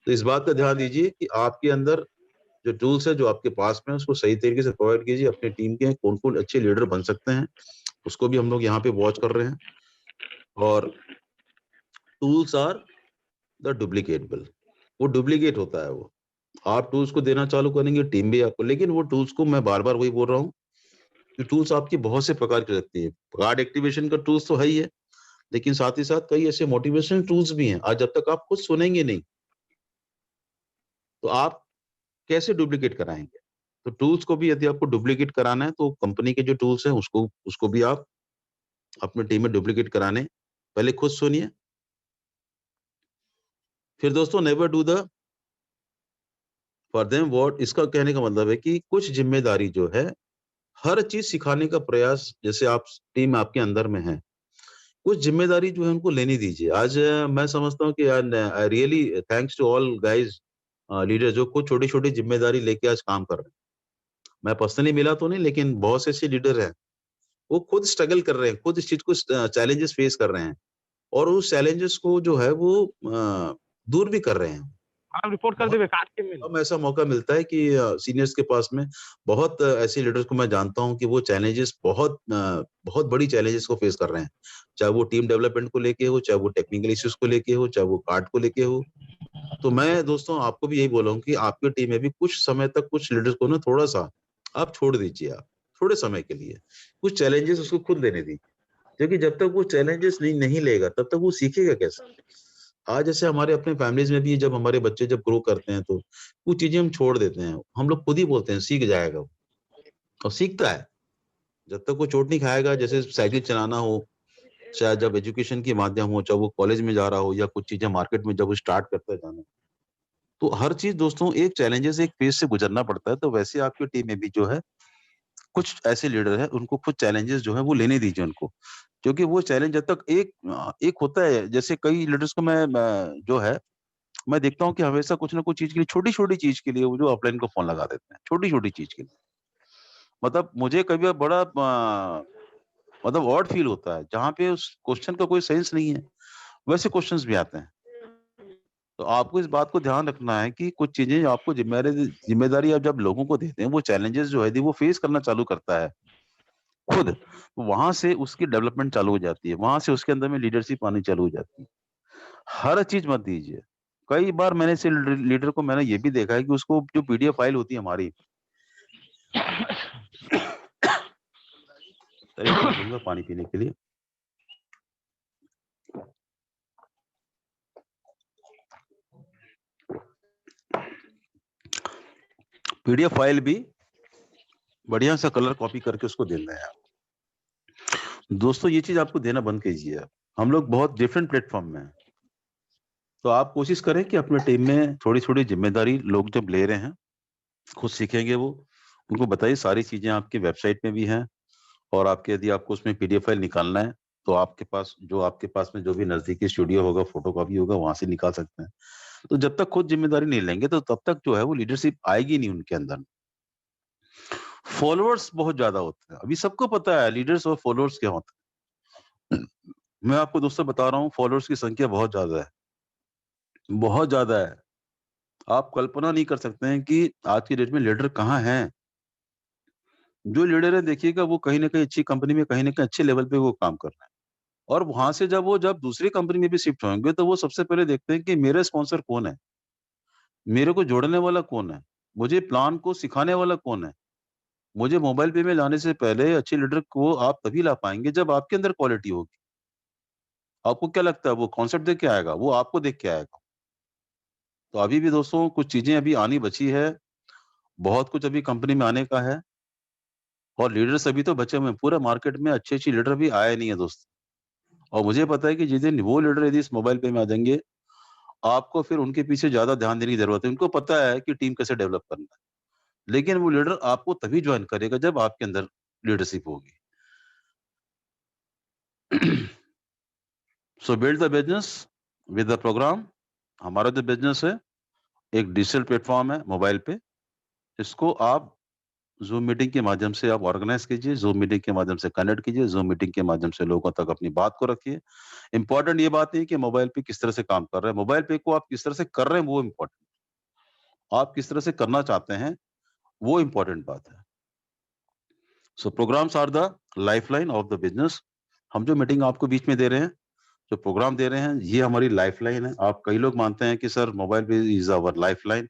तो इस बात का ध्यान दीजिए कि आपके अंदर जो टूल्स है जो आपके पास में है, उसको सही तरीके से प्रोवाइड कीजिए। अपनी टीम के कौन कौन अच्छे लीडर बन सकते हैं उसको भी हम लोग यहाँ पे वॉच कर रहे हैं। और टूल्स आर द डुप्लीकेटेबल, वो डुप्लीकेट होता है वो। आप टूल्स को देना चालू करेंगे, टीम भी आपको, लेकिन वो टूल्स को मैं बार बार वही बोल रहा हूँ कि टूल्स आपकी बहुत से प्रकार की लगती है। कार्ड एक्टिवेशन का टूल्स तो है ही है, लेकिन साथ ही साथ कई ऐसे मोटिवेशनल टूल्स भी हैं। आज जब तक आप खुद सुनेंगे नहीं तो आप कैसे डुप्लीकेट कराएंगे? तो टूल्स को भी यदि आपको डुप्लीकेट कराना है तो कंपनी के जो टूल्स हैं उसको उसको भी आप अपनी टीम में डुप्लीकेट कराने पहले खुद सुनिए। फिर दोस्तों never do the for them what, इसका कहने का मतलब है कि कुछ जिम्मेदारी जो है, हर चीज सिखाने का प्रयास, जैसे आप टीम आपके अंदर में है, कुछ जिम्मेदारी जो है उनको लेने दीजिए। आज मैं समझता हूँ कि I really thanks to all guys leader जो कुछ छोटी छोटी जिम्मेदारी लेके आज काम कर रहे हैं। मैं पर्सनली मिला तो नहीं, लेकिन बहुत से ऐसे लीडर हैं वो खुद स्ट्रगल कर रहे हैं, खुद इस चीज को चैलेंजेस फेस कर रहे हैं, और उस चैलेंजेस को जो है वो दूर भी कर रहे हैं। आप रिपोर्ट कर बहुत देवे काट के मिल कम ऐसा मौका मिलता है कि सीनियर्स के पास में, बहुत ऐसे लीडर्स को मैं जानता हूँ कि वो चैलेंजेस बहुत बड़ी चैलेंजेस को फेस कर रहे हैं। चाहे वो टीम डेवलपमेंट को लेके हो, चाहे वो टेक्निकल इश्यूज को लेके हो, चाहे वो कार्ड को लेके हो। तो मैं दोस्तों आपको भी यही बोलूँ कि आपकी टीम में भी कुछ समय तक कुछ लीडर्स को ना थोड़ा सा आप छोड़ दीजिए, आप थोड़े समय के लिए कुछ चैलेंजेस उसको खुद लेने दीजिए, क्योंकि जब तक वो चैलेंजेस नहीं लेगा तब तक वो सीखेगा कैसे? आज जैसे हमारे अपने फैमिलीज में भी जब हमारे बच्चे जब ग्रो करते हैं तो कुछ चीजें हम छोड़ देते हैं, हम लोग खुद ही बोलते हैं सीख जाएगा वो, और सीखता है। जब तक वो चोट नहीं खाएगा, जैसे साइकिल चलाना हो, चाहे जब एजुकेशन के माध्यम हो, चाहे वो कॉलेज में जा रहा हो, या कुछ चीजें मार्केट में जब वो स्टार्ट करता है जाना, तो हर चीज दोस्तों एक चैलेंजेस, एक फेज से गुजरना पड़ता है। तो वैसे आपकी टीम में भी जो है कुछ ऐसे लीडर हैं, उनको कुछ चैलेंजेस जो है वो लेने दीजिए उनको, क्योंकि वो चैलेंज जब तक एक होता है, जैसे कई लीडर्स को मैं जो है मैं देखता हूँ कि हमेशा कुछ ना कुछ चीज के लिए, छोटी छोटी चीज के लिए वो जो अपलाइन को फोन लगा देते हैं, छोटी छोटी चीज के लिए। मतलब मुझे कभी बड़ा मतलब ऑड फील होता है जहाँ पे उस क्वेश्चन का कोई सेंस नहीं है, वैसे क्वेश्चंस भी आते हैं। तो आपको इस बात को ध्यान रखना है कि कुछ चीजें आपको जिम्मेदारी आप जब लोगों को देते हैं, वो चैलेंजेस जो है वो फेस करना चालू करता है। खुद, वहां से उसकी डेवलपमेंट चालू हो जाती है, वहां से उसके अंदर में लीडरशिप आनी चालू हो जाती है। हर चीज मत दीजिए। कई बार मैंने से लीडर को मैंने ये भी देखा है कि उसको जो पीडीएफ फाइल होती है हमारी, दूंगा पानी पीने के लिए। पीडीएफ फाइल भी बढ़िया सा कलर कॉपी करके उसको देना है। दोस्तों ये चीज आपको देना बंद कीजिए। हम लोग बहुत डिफरेंट प्लेटफॉर्म में हैं, तो आप कोशिश करें कि अपने टीम में थोड़ी थोड़ी जिम्मेदारी लोग जब ले रहे हैं, खुद सीखेंगे वो, उनको बताइए सारी चीजें आपकी वेबसाइट में भी हैं, और आपके यदि आपको उसमें पीडीएफ फाइल निकालना है तो आपके पास में जो भी नजदीकी स्टूडियो होगा, फोटोकॉपी होगा, वहां से निकाल सकते हैं। तो जब तक खुद जिम्मेदारी नहीं लेंगे तो तब तक जो है वो लीडरशिप आएगी नहीं उनके अंदर। फॉलोअर्स बहुत ज्यादा होते हैं, अभी सबको पता है लीडर्स और फॉलोअर्स क्या होते हैं। मैं आपको दोस्तों बता रहा हूँ, फॉलोअर्स की संख्या बहुत ज्यादा है, बहुत ज्यादा है। आप कल्पना नहीं कर सकते हैं कि आज की डेट में लीडर कहाँ हैं। जो लीडर है देखिएगा वो कहीं ना कहीं अच्छी कंपनी में, कहीं ना कहीं अच्छे लेवल पे वो काम कर रहे हैं, और वहां से जब दूसरी कंपनी में भी शिफ्ट होंगे तो वो सबसे पहले देखते हैं कि मेरे स्पॉन्सर कौन है, मेरे को जोड़ने वाला कौन है, मुझे प्लान को सिखाने वाला कौन है। मुझे मोबाइल पे में लाने से पहले अच्छे लीडर को आप तभी ला पाएंगे जब आपके अंदर क्वालिटी होगी। आपको क्या लगता है वो कॉन्सेप्ट देख के आएगा, वो आपको देख के आएगा। तो अभी भी दोस्तों कुछ चीजें अभी आनी बची है, बहुत कुछ अभी कंपनी में आने का है, और लीडर्स अभी तो बचे हुए हैं। पूरा मार्केट में अच्छे अच्छे लीडर भी आए नहीं है दोस्त। और मुझे पता है कि जिस दिन वो लीडर यदि इस मोबाइल पे में आ जाएंगे, आपको फिर उनके पीछे ज्यादा ध्यान देने की जरूरत है। उनको पता है कि टीम कैसे डेवलप करना है, लेकिन वो लीडर आपको तभी ज्वाइन करेगा जब आपके अंदर लीडरशिप होगी। So build the business with the program. हमारा जो बिजनेस है एक डिजिटल प्लेटफॉर्म है मोबाइल पे, इसको आप जूम मीटिंग के माध्यम से आप ऑर्गेनाइज कीजिए, जूम मीटिंग के माध्यम से कनेक्ट कीजिए, जूम मीटिंग के माध्यम से लोगों तक अपनी बात को रखिए। इंपॉर्टेंट ये बात नहीं कि मोबाइल पे किस तरह से काम कर रहे हैं, मोबाइल पे को आप किस तरह से कर रहे हैं वो इम्पोर्टेंट, आप किस तरह से करना चाहते हैं वो इम्पोर्टेंट बात है। So programmes are the lifeline of the business. हम जो मीटिंग आपको बीच में दे रहे हैं, जो प्रोग्राम दे रहे हैं, ये हमारी लाइफलाइन है। आप कई लोग मानते हैं कि सर मोबाइल पे इज आवर लाइफलाइन।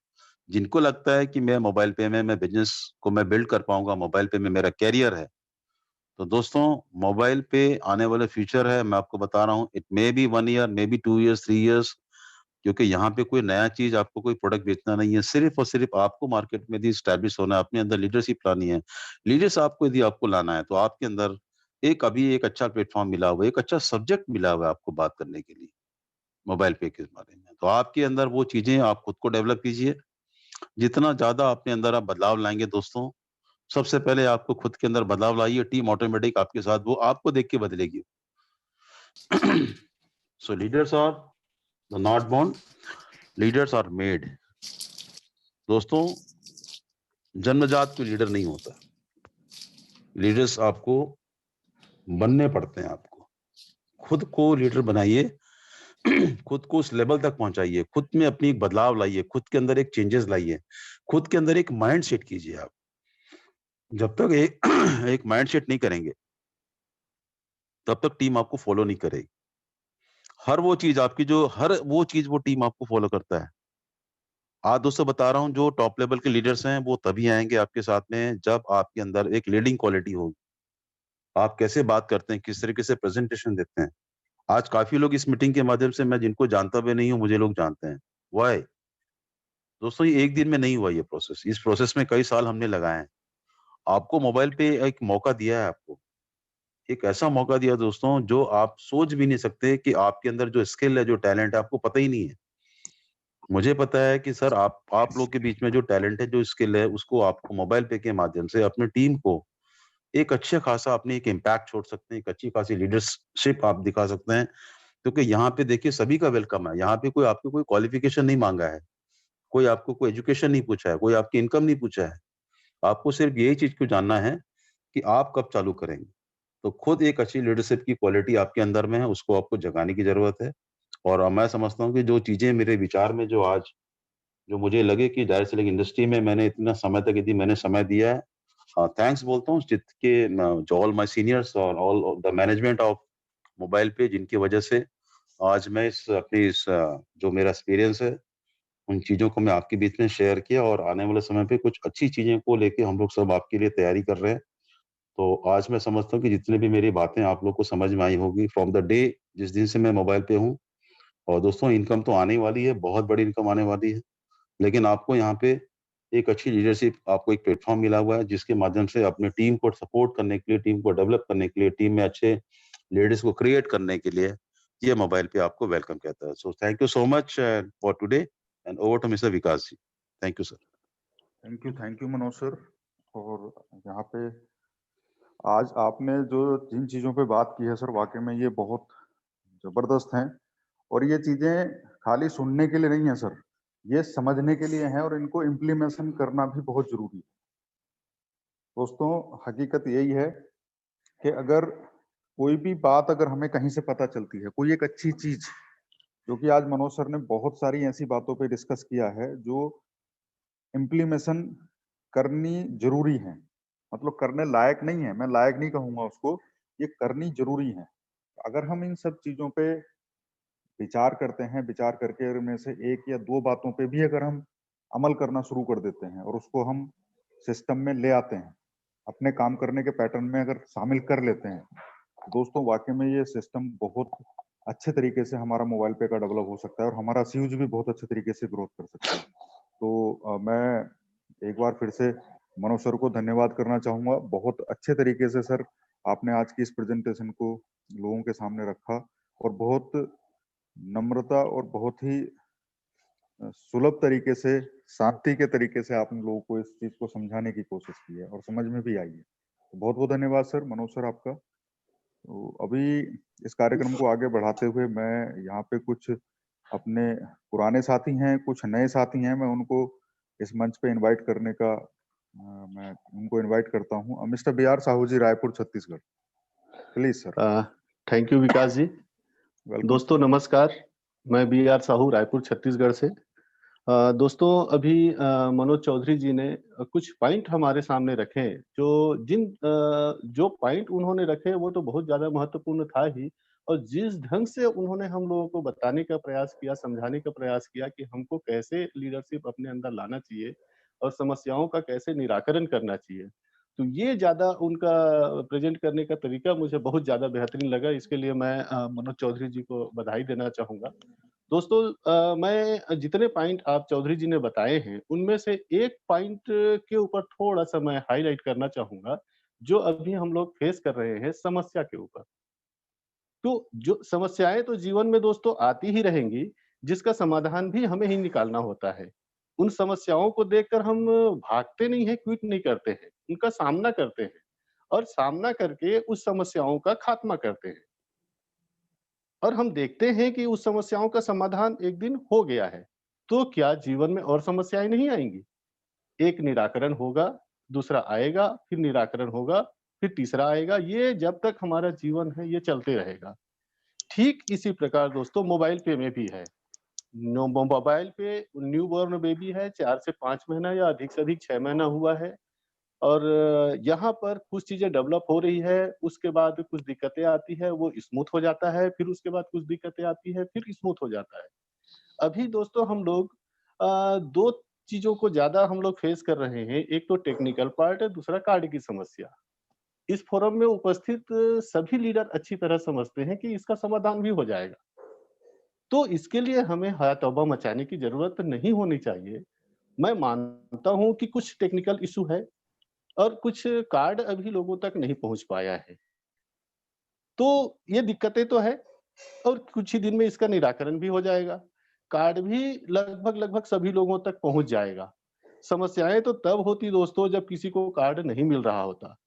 जिनको लगता है कि मैं मोबाइल पे में मैं बिजनेस को मैं बिल्ड कर पाऊंगा, मोबाइल पे में मेरा कैरियर है, तो दोस्तों मोबाइल पे आने वाले फ्यूचर है। मैं आपको बता रहा हूँ, it may be 1 year, may be 2 years, 3 years, क्योंकि यहाँ पे कोई नया चीज आपको कोई प्रोडक्ट बेचना नहीं है। सिर्फ और सिर्फ आपको मार्केट में यदि स्टैब्लिश होना है, अपने अंदर लीडरशिप लानी है, लीडर्स आपको यदि आपको लाना है, तो आपके अंदर एक अच्छा प्लेटफॉर्म मिला हुआ है, एक अच्छा सब्जेक्ट मिला हुआ है आपको बात करने के लिए मोबाइल पे के बारे में। तो आपके अंदर वो चीजें आप खुद को डेवलप कीजिए। जितना ज्यादा अपने अंदर आप बदलाव लाएंगे दोस्तों, सबसे पहले आपको खुद के अंदर बदलाव लाइए, टीम ऑटोमेटिक आपके साथ वो आपको देख के बदलेगी। So leaders are not born, leaders are made. दोस्तों जन्मजात कोई लीडर नहीं होता, लीडर्स आपको बनने पड़ते हैं। आपको खुद को लीडर बनाइए, खुद को उस लेवल तक पहुंचाइए, खुद में अपनी एक बदलाव लाइए, खुद के अंदर एक चेंजेस लाइए, खुद के अंदर एक माइंड सेट कीजिए। आप जब तक एक एक माइंड सेट नहीं करेंगे तब तक टीम आपको फॉलो नहीं करेगी। हर वो चीज वो टीम आपको फॉलो करता है। आज दोस्तों बता रहा हूँ, जो टॉप लेवल के लीडर्स हैं वो तभी आएंगे आपके साथ में जब आपके अंदर एक लीडिंग क्वालिटी होगी। आप कैसे बात करते हैं, किस तरीके से प्रेजेंटेशन देते हैं। आज काफी लोग इस मीटिंग के माध्यम से, मैं जिनको जानता भी नहीं हूँ, मुझे लोग जानते हैं। वाई दोस्तों, ये एक दिन में नहीं हुआ ये प्रोसेस, इस प्रोसेस में कई साल हमने लगाए हैं। आपको मोबाइल पे एक मौका दिया है, आपको एक ऐसा मौका दिया दोस्तों जो आप सोच भी नहीं सकते कि आपके अंदर जो स्किल है, जो टैलेंट है, आपको पता ही नहीं है। मुझे पता है कि सर आप लोग के बीच में जो टैलेंट है, जो स्किल है, उसको आपको मोबाइल पे के माध्यम से अपनी टीम को एक अच्छा खासा अपने एक इम्पैक्ट छोड़ सकते हैं, एक अच्छी खासी लीडरशिप आप दिखा सकते हैं। क्योंकि यहाँ पे देखिए सभी का वेलकम है, यहाँ पे कोई आपको कोई क्वालिफिकेशन नहीं मांगा है, कोई आपको कोई एजुकेशन नहीं पूछा है, कोई आपकी इनकम नहीं पूछा है। आपको सिर्फ यही चीज को जानना है कि आप कब चालू करेंगे। तो खुद एक अच्छी लीडरशिप की क्वालिटी आपके अंदर में है, उसको आपको जगाने की जरूरत है। और मैं समझता हूँ कि जो चीजें मेरे विचार में जो आज जो मुझे लगे कि जाहिर सी इंडस्ट्री में मैंने इतना समय तक यदि मैंने समय दिया है, थैंक्स बोलता हूँ जितके जो ऑल माय सीनियर्स और all the management of mobile पे, जिनकी वजह से आज मैं इस जो मेरा एक्सपीरियंस है, उन चीज़ों को मैं आपके बीच में शेयर किया और आने वाले समय पे कुछ अच्छी चीज़ें को लेके हम लोग सब आपके लिए तैयारी कर रहे हैं। तो आज मैं समझता हूँ कि जितनी भी मेरी बातें आप लोग को समझ में आई होगी फ्रॉम द डे जिस दिन से मैं मोबाइल पे हूँ। और दोस्तों इनकम तो आने ही वाली है, बहुत बड़ी इनकम आने वाली है। लेकिन आपको यहाँ पे एक अच्छी लीडरशिप, आपको एक प्लेटफ़ॉर्म मिला हुआ है जिसके माध्यम से अपने टीम को सपोर्ट करने के लिए, टीम को डेवलप करने के लिए, टीम में अच्छे लीडर्स को क्रिएट करने के लिए ये मोबाइल पे आपको वेलकम कहता है। So thank you so much for today and over to mister Vikas ji. Thank you sir. Thank you Manoj sir. और यहाँ पे आज आपने जो जिन चीज़ों पे बात की है सर, वाकई में ये बहुत ज़बरदस्त हैं। और ये चीज़ें खाली सुनने के लिए नहीं है सर, ये समझने के लिए हैं और इनको इम्प्लीमेशन करना भी बहुत ज़रूरी है। दोस्तों, हकीकत यही है कि अगर कोई भी बात अगर हमें कहीं से पता चलती है, कोई एक अच्छी चीज़, जो कि आज मनोज सर ने बहुत सारी ऐसी बातों पे डिस्कस किया है जो इम्प्लीमेशन करनी ज़रूरी है। मतलब करने लायक नहीं है, मैं लायक नहीं कहूँगा उसको, ये करनी ज़रूरी है। अगर हम इन सब चीज़ों पे विचार करते हैं, विचार करके अगर में से 1 या 2 बातों पे भी अगर हम अमल करना शुरू कर देते हैं और उसको हम सिस्टम में ले आते हैं, अपने काम करने के पैटर्न में अगर शामिल कर लेते हैं, दोस्तों वाक़ई में ये सिस्टम बहुत अच्छे तरीके से हमारा मोबाइल पे का डेवलप हो सकता है और हमारा सीयूज भी बहुत अच्छे तरीके से ग्रोथ कर सकता है। तो मैं एक बार फिर से मनोज सर को धन्यवाद करना चाहूँगा। बहुत अच्छे तरीके से सर आपने आज की इस प्रेज़ेंटेशन को लोगों के सामने रखा और बहुत नम्रता और बहुत ही सुलभ तरीके से, शांति के तरीके से आपने लोगों को इस चीज़ को समझाने की कोशिश की है और समझ में भी आई है। तो बहुत-बहुत धन्यवाद सर, मनोज सर आपका। तो अभी इस कार्यक्रम को आगे बढ़ाते हुए मैं यहाँ पे कुछ अपने पुराने साथी हैं, कुछ नए साथी हैं, मैं उनको इस मंच पे इनवाइट करने का मैं उनको इनवाइट करता हूँ। Mister B R. Sahu ji, Raipur, Chhattisgarh. Please sir. Thank you Vikas ji. Welcome दोस्तों सर। नमस्कार, मैं बी.आर. साहू, रायपुर, छत्तीसगढ़ से। दोस्तों अभी मनोज चौधरी जी ने कुछ पॉइंट हमारे सामने रखे, जो पॉइंट उन्होंने रखे वो तो बहुत ज़्यादा महत्वपूर्ण था ही, और जिस ढंग से उन्होंने हम लोगों को बताने का प्रयास किया, समझाने का प्रयास किया कि हमको कैसे लीडरशिप अपने अंदर लाना चाहिए और समस्याओं का कैसे निराकरण करना चाहिए। तो ये ज़्यादा उनका प्रेज़ेंट करने का तरीका मुझे बहुत ज़्यादा बेहतरीन लगा, इसके लिए मैं मनोज चौधरी जी को बधाई देना चाहूँगा। दोस्तों मैं जितने पॉइंट आप चौधरी जी ने बताए हैं, उनमें से एक पॉइंट के ऊपर थोड़ा-सा मैं हाइलाइट करना चाहूँगा, जो अभी हम लोग फेस कर रहे हैं समस्या के ऊपर। तो जो समस्याएँ तो जीवन में दोस्तों आती ही रहेंगी, जिसका समाधान भी हमें ही निकालना होता है। उन समस्याओं को देखकर हम भागते नहीं हैं, क्विट नहीं करते हैं, उनका सामना करते हैं और सामना करके उस समस्याओं का खात्मा करते हैं। और हम देखते हैं कि उस समस्याओं का समाधान एक दिन हो गया है, तो क्या जीवन में और समस्याएँ नहीं आएँगी? एक निराकरण होगा, दूसरा आएगा, फिर निराकरण होगा, फिर तीसरा आएगा, ये जब तक हमारा जीवन है ये चलते रहेगा। ठीक इसी प्रकार दोस्तों मोबाइल पे में भी है। मोबाइल पे न्यूबॉर्न बेबी है, 4 से 5 महीना या अधिक से अधिक 6 महीना हुआ है। और यहाँ पर कुछ चीज़ें डेवलप हो रही है, उसके बाद कुछ दिक्कतें आती है, वो स्मूथ हो जाता है, फिर उसके बाद कुछ दिक्कतें आती है, फिर स्मूथ हो जाता है। अभी दोस्तों हम लोग 2 चीज़ों को ज़्यादा हम लोग फेस कर रहे हैं, एक तो टेक्निकल पार्ट है, दूसरा कार्ड की समस्या। इस फोरम में उपस्थित सभी लीडर अच्छी तरह समझते हैं कि इसका समाधान भी हो जाएगा। तो इसके लिए हमें हाय-तौबा मचाने की ज़रूरत नहीं होनी चाहिए। मैं मानता हूँ कि कुछ टेक्निकल इश्यू है और कुछ कार्ड अभी लोगों तक नहीं पहुँच पाया है। तो ये दिक्कतें तो है और कुछ ही दिन में इसका निराकरण भी हो जाएगा। कार्ड भी लगभग-लगभग सभी लोगों तक पहुँच जाएगा। समस्याएँ तो तब होती दोस्तों जब किसी को कार्ड नहीं मिल रहा होता।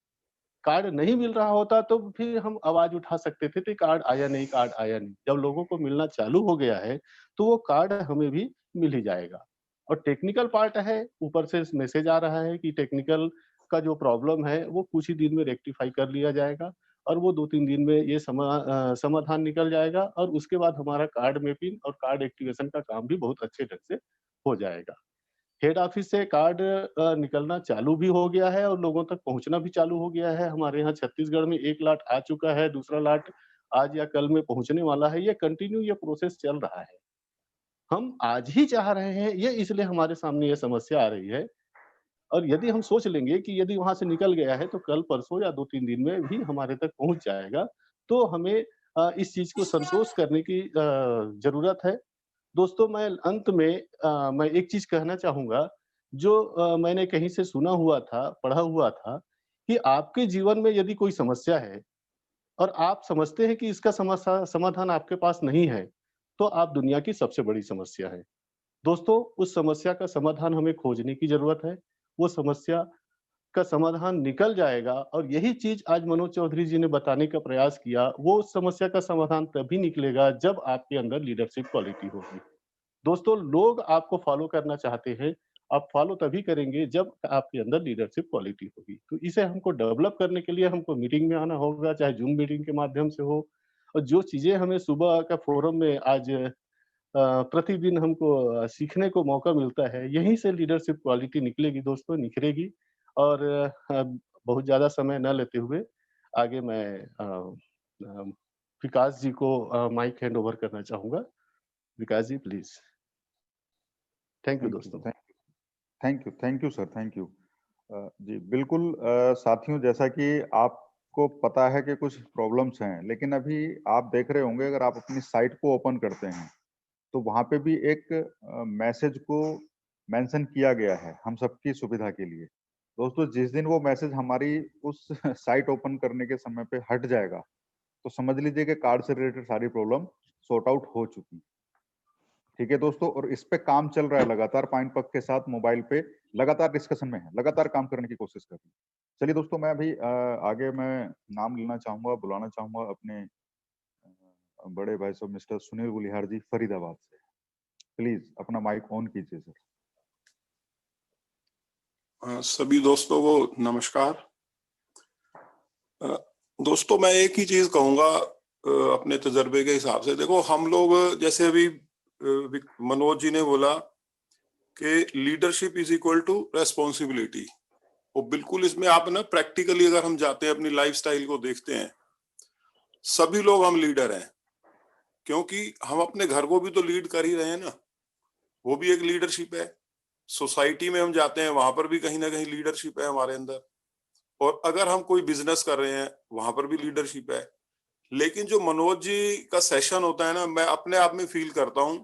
कार्ड नहीं मिल रहा होता तो फिर हम आवाज़ उठा सकते थे कि कार्ड आया नहीं, कार्ड आया नहीं। जब लोगों को मिलना चालू हो गया है, तो वो कार्ड हमें भी मिल ही जाएगा। और टेक्निकल पार्ट है, ऊपर से मैसेज आ रहा है कि टेक्निकल का जो प्रॉब्लम है, वो कुछ ही दिन में रेक्टिफ़ाई कर लिया जाएगा और वो 2-3 दिन में ये समाधान निकल जाएगा और उसके बाद हमारा कार्ड मैपिंग और कार्ड एक्टिवेशन का काम भी बहुत अच्छे ढंग से हो जाएगा। हेड ऑफिस से कार्ड निकलना चालू भी हो गया है और लोगों तक पहुंचना भी चालू हो गया है। हमारे यहाँ छत्तीसगढ़ में एक लाट आ चुका है, दूसरा लाट आज या कल में पहुंचने वाला है। ये कंटिन्यू ये प्रोसेस चल रहा है। हम आज ही चाह रहे हैं, ये इसलिए हमारे सामने ये समस्या आ रही है। और यदि हम सोच लेंगे कि यदि वहाँ से निकल गया है तो कल परसों या 2-3 दिन में भी हमारे तक पहुँच जाएगा, तो हमें इस चीज़ को संतोष करने की ज़रूरत है। दोस्तों, मैं अंत में मैं एक चीज़ कहना चाहूँगा, जो मैंने कहीं से सुना हुआ था, पढ़ा हुआ था कि आपके जीवन में यदि कोई समस्या है और आप समझते हैं कि इसका समाधान आपके पास नहीं है, तो आप दुनिया की सबसे बड़ी समस्या है। दोस्तों, उस समस्या का समाधान हमें खोजने की ज़रूरत है। वो समस्या का समाधान निकल जाएगा और यही चीज़ आज मनोज चौधरी जी ने बताने का प्रयास किया। वो उस समस्या का समाधान तभी निकलेगा जब आपके अंदर लीडरशिप क्वालिटी होगी। दोस्तों, लोग आपको फ़ॉलो करना चाहते हैं, आप फ़ॉलो तभी करेंगे जब आपके अंदर लीडरशिप क्वालिटी होगी। तो इसे हमको डेवलप करने के लिए हमको मीटिंग में आना होगा, चाहे ज़ूम मीटिंग के माध्यम से हो। और जो चीज़ें हमें सुबह का फोरम में आज प्रतिदिन हमको सीखने को मौका मिलता है, यहीं से लीडरशिप क्वालिटी निकलेगी दोस्तों, निखरेगी। और बहुत ज़्यादा समय न लेते हुए आगे मैं विकास जी को माइक हैंड ओवर करना चाहूँगा। Vikas ji please. Thank you thank you, दोस्तों। Thank you sir, thank you. जी, बिल्कुल साथियों, जैसा कि आपको पता है कि कुछ प्रॉब्लम्स हैं, लेकिन अभी आप देख रहे होंगे अगर आप अपनी साइट को ओपन करते हैं, तो वहाँ पे भी एक मैसेज को मेंशन किया गया है हम सबकी सुविधा के लिए। दोस्तों, जिस दिन वो मैसेज हमारी उस साइट ओपन करने के समय पे हट जाएगा, तो समझ लीजिए कि कार्ड से रिलेटेड सारी प्रॉब्लम सॉर्ट आउट हो चुकी। ठीक है दोस्तों, और इस पे काम चल रहा है लगातार, पॉइंट पक के साथ मोबाइल पे लगातार डिस्कशन में है, लगातार काम करने की कोशिश कर रही है। चलिए दोस्तों, मैं अभी आगे मैं नाम लेना चाहूंगा, बुलाना चाहूंगा अपने बड़े भाई साहब मिस्टर सुनील गुलिहार जी, फरीदाबाद से। प्लीज अपना माइक ऑन कीजिए सर। सभी दोस्तों को नमस्कार। दोस्तों, मैं एक ही चीज कहूंगा अपने तजर्बे के हिसाब से। देखो, हम लोग जैसे अभी मनोज जी ने बोला कि leadership is equal to responsibility, वो बिल्कुल इसमें आप ना प्रैक्टिकली अगर हम जाते हैं, अपनी लाइफस्टाइल को देखते हैं, सभी लोग हम लीडर हैं, क्योंकि हम अपने घर को भी तो लीड कर ही रहे हैं ना, वो भी एक लीडरशिप है। सोसाइटी में हम जाते हैं, वहां पर भी कहीं ना कहीं लीडरशिप है हमारे अंदर। और अगर हम कोई बिजनेस कर रहे हैं, वहां पर भी लीडरशिप है। लेकिन जो मनोज जी का सेशन होता है ना, मैं अपने आप में फील करता हूँ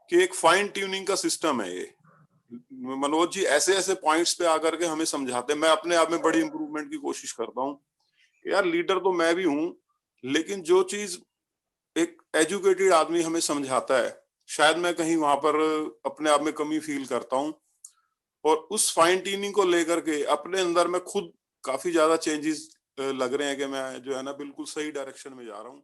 कि एक फाइन ट्यूनिंग का सिस्टम है ये। मनोज जी ऐसे ऐसे पॉइंट्स पे आकर के हमें समझाते हैं। मैं अपने आप में बड़ी इंप्रूवमेंट की कोशिश करता हूँ कि यार, लीडर तो मैं भी हूँ, लेकिन जो चीज एक एजुकेटेड आदमी हमें समझाता है, शायद मैं कहीं वहां पर अपने आप में कमी फील करता हूँ। और उस फाइन ट्यूनिंग को लेकर के अपने अंदर में खुद काफी ज्यादा चेंजेस लग रहे हैं कि मैं जो है ना बिल्कुल सही डायरेक्शन में जा रहा हूँ।